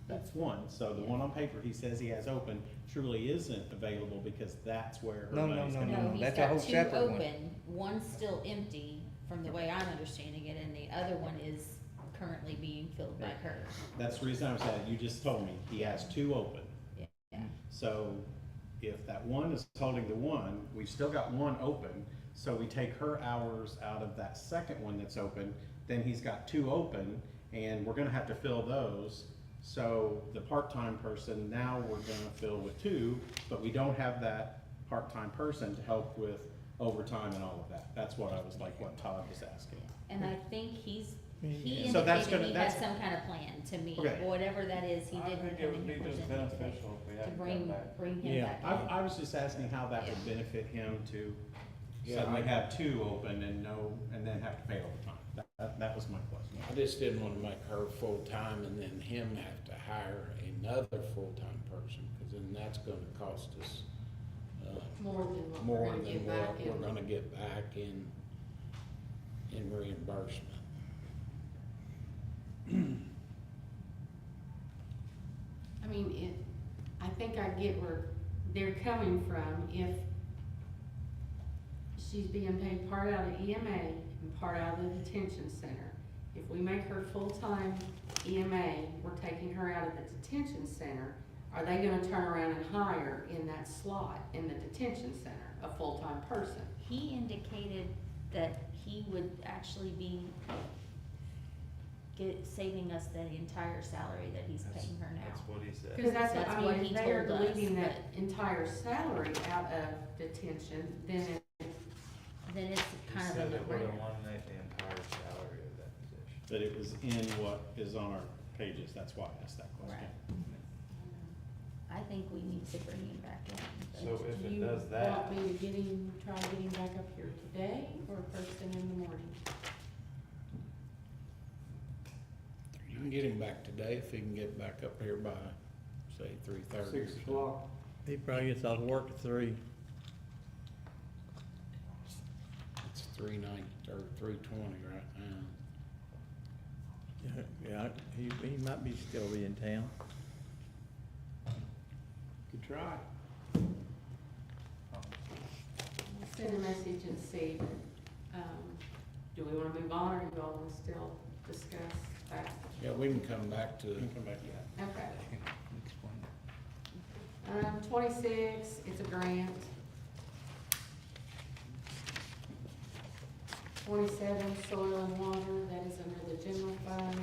that's one. So the one on paper he says he has open truly isn't available because that's where her No, money's no, coming no, No, from. he's that's a got whole two separate one. open, one's still empty from the way I'm understanding it, and the other one is currently being filled by her. That's the reason I was saying, you just told me, he has two open. Yeah. So if that one is holding the one, we've still got one open, so we take her hours out of that second one that's open, then he's got two open, and we're gonna have to fill those. So the part-time person, now we're gonna fill with two, but we don't have that part-time person to help with overtime and all of that. That's what I was like, what Todd was asking. And I think he So that's indicated gonna- he that's- has some kind of plan to me, Okay. whatever that is, he I didn't think come it would in be here just presenting today. beneficial if we had To to bring, come back. bring him Yeah, back in. I was just asking how that would Yeah. benefit him to Yeah, suddenly I- have two open and then have to pay overtime. That was my question. I just didn't wanna make her full-time and then him have to hire another full-time person, cause then that's gonna cost us, More than what we're more gonna than get back what we're in. gonna get back in reimbursement. I mean, I think I get where they're coming from. If she's being paid part out of EMA and part out of the detention center, if we make her full-time EMA, we're taking her out of the detention center, are they gonna turn around and hire in that slot in the detention center, a full-time person? He indicated that he would actually be saving us the entire salary that he's paying her That's now. what he said. Cause that's what, That's I what mean, he if they're told us, deleting that but- entire salary out of detention, then Then it's He kind of said a it would no-brainer. eliminate the entire salary of that position. But it was in what is on our pages, that's why I asked that question. Right. I think we need to bring him back in. So if do it you does that, want me to try to get him back up here today or first thing in the morning? You can get him back today if he can get back up here by, say, 3:30. 6 o'clock. He probably gets out of work at 3. It's 3:20 right now. Yeah, he might be still be in town. Could try. We'll send a message and see, do we wanna move on or do you all wanna still discuss that? Yeah, we can come back to, You can come back, yeah. Okay. Explain. 26, it's a grant. 27, soil and water, that is under the general fund.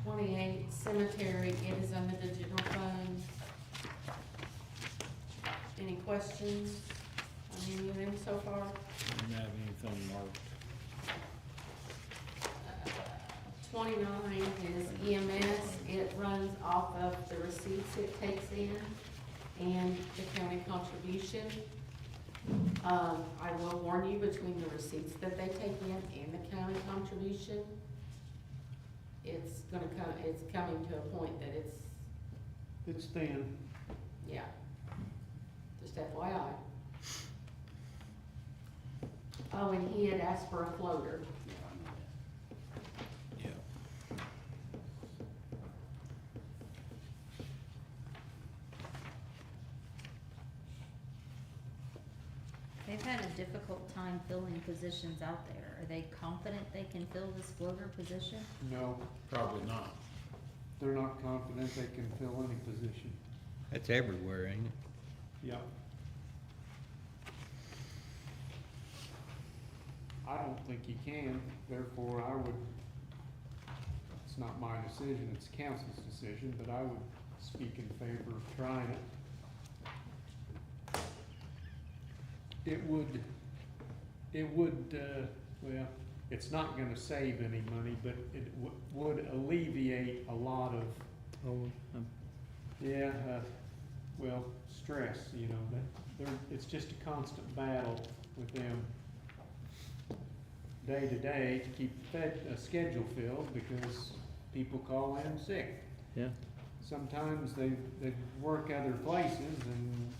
28, cemetery, it is under the general fund. Any questions on any of them so far? Didn't have anything marked. 29 is EMS. It runs off of the receipts it takes in and the county contribution. I will warn you, between the receipts that they take in and the county contribution, it's coming to a point that It's thin. yeah. Just FYI. Oh, and he had asked for a floater. Yeah. They've had a difficult time filling positions out there. Are they confident they can fill this floater position? No, Probably not. they're not confident they can fill any position. That's everywhere, ain't it? Yep. I don't think you can, therefore I would, it's not my decision, it's council's decision, but I would speak in favor of trying it. It would, well, it's not gonna save any money, but it would alleviate a lot of, yeah, well, stress, you know, that it's just a constant battle with them day to day to keep the schedule filled because people call in sick. Yeah. Sometimes they work other places and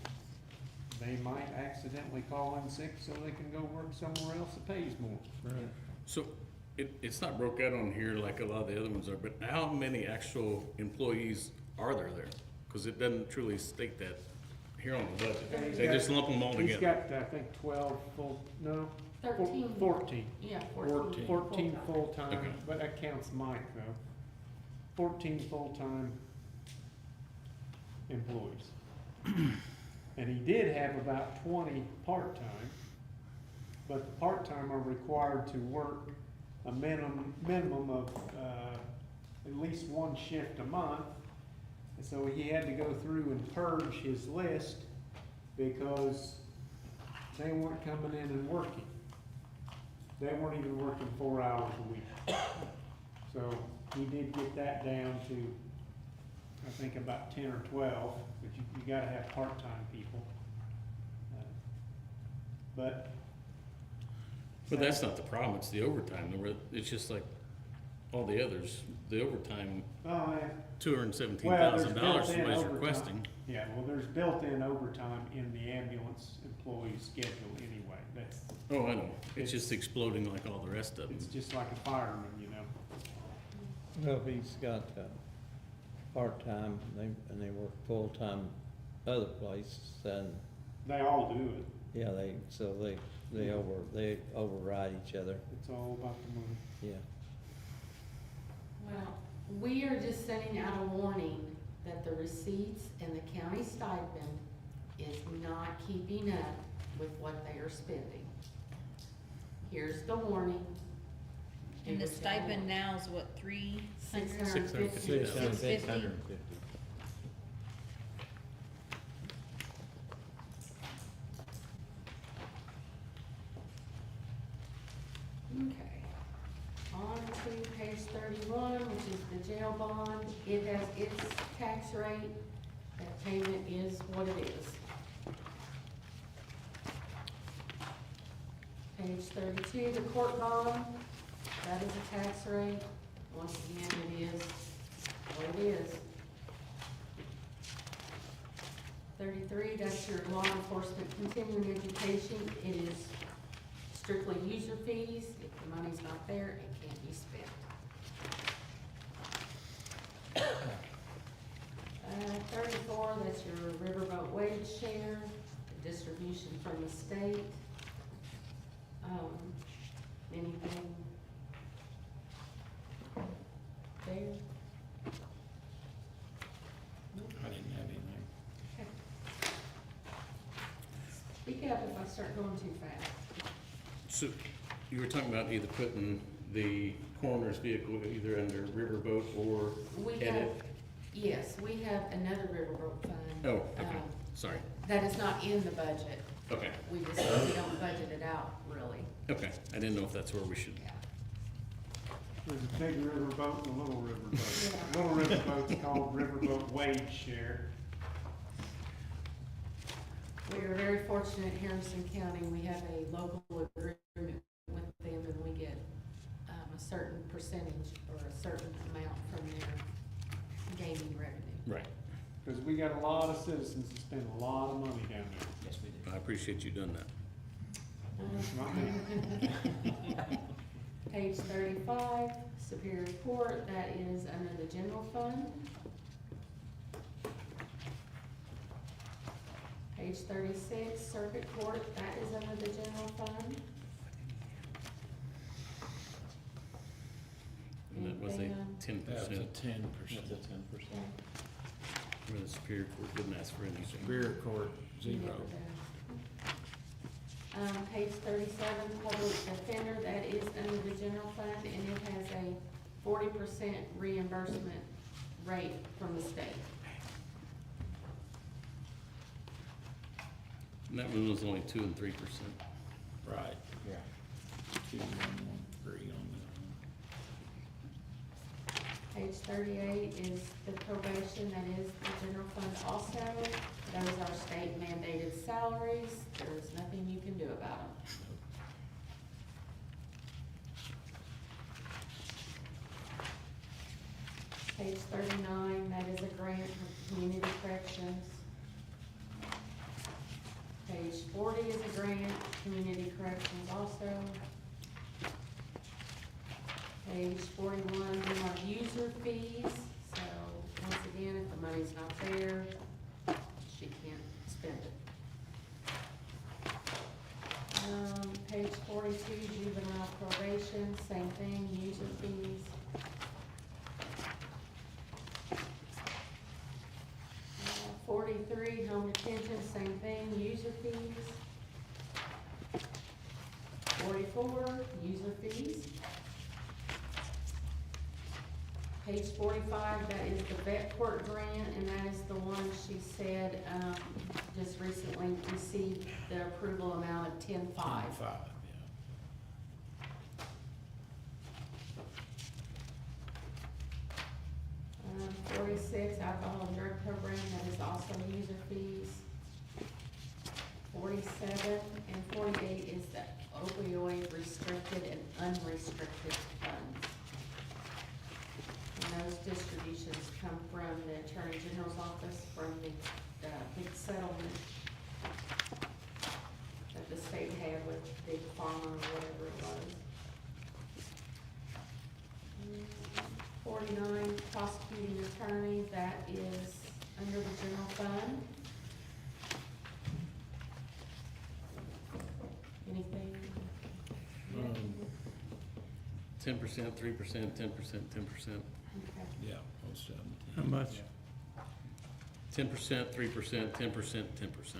they might accidentally call in sick so they can go work somewhere else that pays more. Right. So it's not broke out on here like a lot of the other ones are, but how many actual employees are there? Because it doesn't truly state that here on the budget. They just lump them all He's together. got, I think, 12 full, no, 13. 14. Yeah, 14. 14 full-time, Okay. but that counts Mike though. 14 full-time employees. And he did have about 20 part-time, but the part-time are required to work a minimum of, at least one shift a month. And so he had to go through and purge his list because they weren't coming in and working. They weren't even working 4 hours a week. So he did get that down to, I think, about 10 or 12, but you gotta have part-time people. But That's not the problem, it's the overtime. It's just like all the others, the overtime, oh, yeah. $217,000 is what he's overtime. requesting. Yeah, well, there's built-in overtime in the ambulance employee schedule anyway. That's, Oh, I know, it's just exploding like all the rest of them. it's just like a fireman, you know. Well, he's got, part-time, and they work full-time other places, and, They all do it. yeah, they override each other, It's all about the money. yeah. Well, we are just sending out a warning that the receipts and the county stipend is not keeping up with what they are spending. Here's the warning. And the stipend now is what, 300? $650. $650. Okay, on to page 31, which is the jail bond. It has its tax rate. That payment is what it is. Page 32, the court bond, that is a tax rate. Once again, it is what it is. 33, that's your law enforcement continuing education. It is strictly user fees. If the money's not there, it can't be spent. 34, that's your riverboat wage share, the distribution from the state. Anything there? I didn't have anything. Okay. Speak up if I start going too fast. So you were talking about either putting the coroner's vehicle either under riverboat or We have, edit? yes, we have another riverboat fund. Oh, okay. Sorry. That is not in the budget. Okay, We just, we don't budget it out, really. okay. I didn't know if that's where we should. Yeah. There's a big river boat and a little river boat. Yeah. Little river boat's called riverboat wage share. We are very fortunate in Harrison County, we have a local agreement with them and we get a certain percentage or a certain amount from their gaming revenue. Right. Because we got a lot of citizens that spend a lot of money down there. Yes, we do. I appreciate you doing that. Not me. Page 35, Superior Court, that is under the general fund. Page 36, Circuit Court, that is under the general fund. And that was Anything a on- 10%. That's a 10%. That's a 10%. Where the Superior Court didn't ask for anything. Superior Court, Never zero. did. Page 37, Public Defender, that is under the general fund, and it has a 40% reimbursement rate from the state. And that one was only 2 and 3%. Right. Yeah. 2, 1, 1, 3 on Page 38 is the probation, that is the general fund also. Those are state mandated salaries, there's nothing you can do about them. Page 39, that is a grant for community corrections. Page 40 is a grant, community corrections also. Page 41, we have user fees, so once again, if the money's not there, she can't spend it. Page 42, juvenile probation, same thing, user fees. 43, home detention, same thing, user fees. 44, user fees. Page 45, that is the vet court grant, and that is the one she said, just recently received the approval amount of 10.5. 5, yeah. 46, alcohol and drug program, that is also user fees. 47 and 48 is the opioid restricted and unrestricted funds. And those distributions come from the Attorney General's office, from the big settlement that the state had with Big Pharma or whatever it was. 49, prosecuting attorney, that is under the general fund. Anything? 10%, 3%, 10%, 10%. Okay. Yeah, most of them. How much? 10%, 3%, 10%, 10%.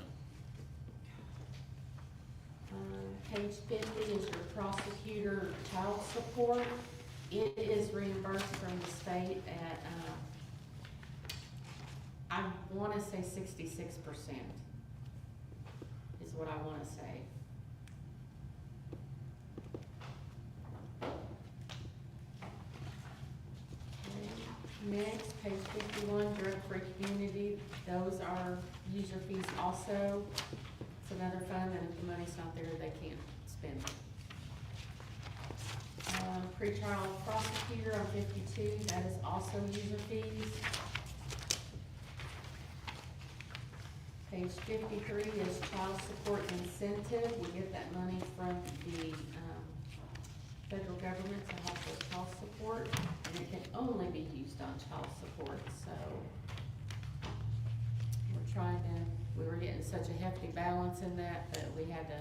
Page 50 is your prosecutor child support. It is reimbursed from the state at, I wanna say 66% is what I wanna say. Next, page 51, drug-free community, those are user fees also. It's another fund, and if the money's not there, they can't spend it. Pretrial prosecutor on 52, that is also user fees. Page 53 is child support incentive, we get that money from the, federal government to help with child support, and it can only be used on child support, so we're trying to, we were getting such a hefty balance in that we had to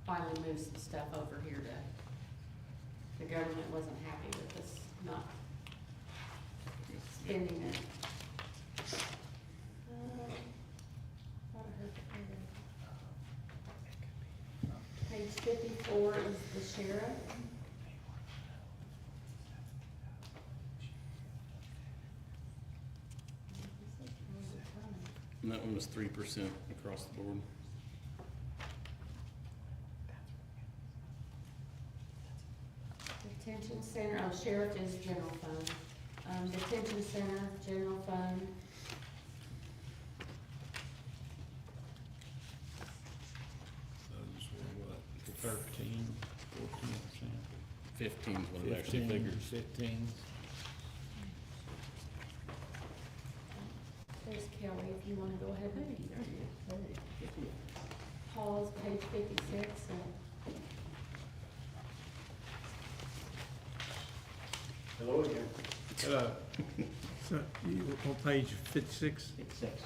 finally move some stuff over here to, the government wasn't happy with us not spending it. Thought I heard the page 54 is the sheriff. that one was 3% across the board. Detention center, oh, sheriff is general fund. Detention center, general fund, Those were what, 13, 14%? 15 is what it actually 15, figures. 15. there's Kelly, if you wanna go ahead and. Paul's page 56, and Hello again. So, you, on page 56? 56,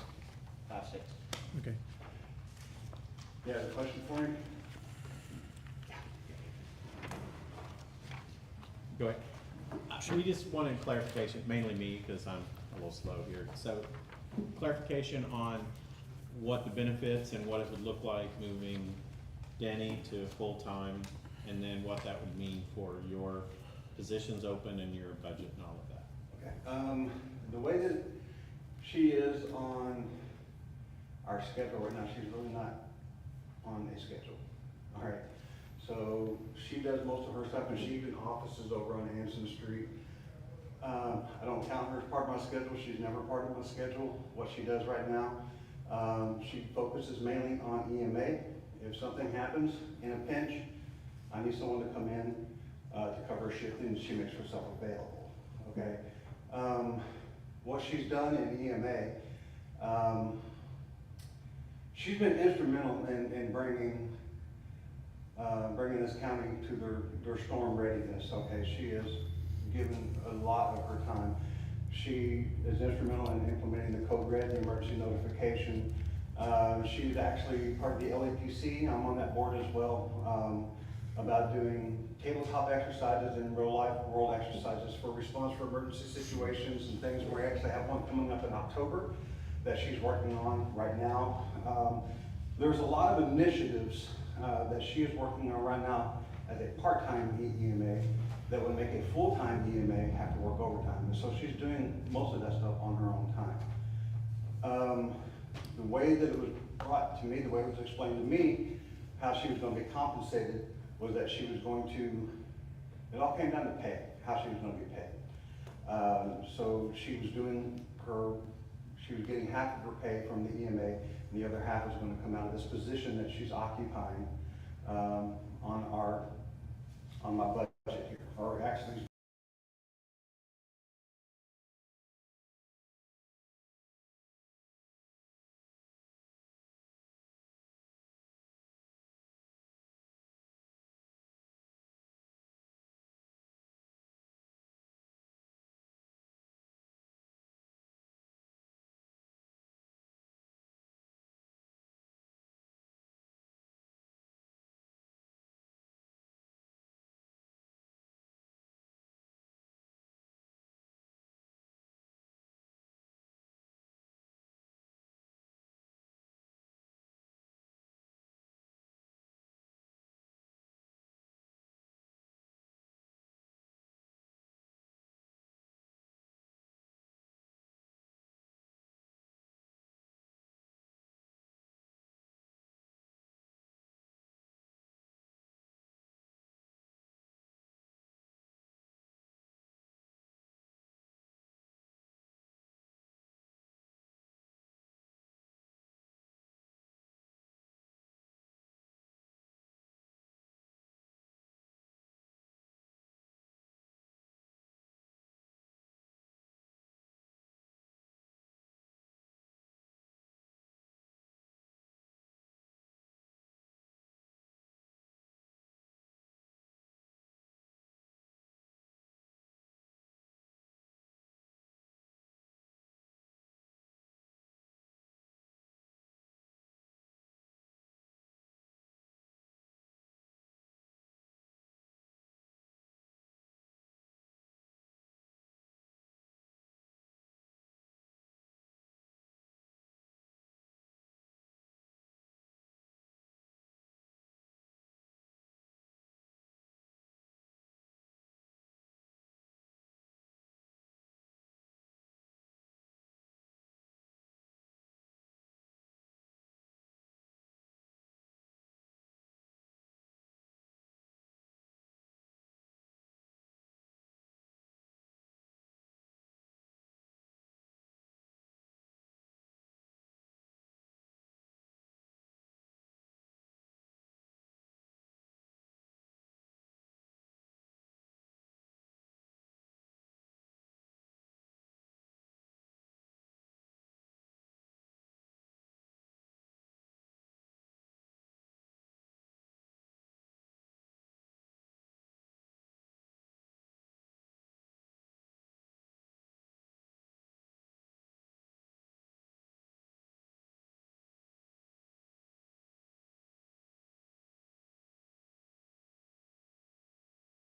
56. Okay. You have a question for me? Go ahead. We just wanted clarification, mainly me, because I'm a little slow here. So clarification on what the benefits and what it would look like moving Denny to full-time, and then what that would mean for your positions open and your budget and all of that. Okay, the way that she is on our schedule right now, she's really not on a schedule. All right, so she does most of her stuff, and she even offices over on Anderson Street. I don't count her as part of my schedule. She's never part of my schedule. What she does right now, she focuses mainly on EMA. If something happens in a pinch, I need someone to come in to cover a shift, and she makes herself available. Okay. What she's done in EMA, she's been instrumental in bringing this county to their storm readiness. Okay, she has given a lot of her time. She is instrumental in implementing the code red, the emergency notification. She's actually part of the LAPC. I'm on that board as well, about doing tabletop exercises and real life world exercises for response for emergency situations and things. We actually have one coming up in October that she's working on right now. There's a lot of initiatives that she is working on right now as a part-time EMA that would make a full-time EMA have to work overtime. And so she's doing most of that stuff on her own time. The way that it was brought to me, the way it was explained to me, how she was going to be compensated was that she was going to, it all came down to pay, how she was going to be paid. So she was doing she was getting half of her pay from the EMA, and the other half was going to come out of this position that she's occupying on my budget here, or actually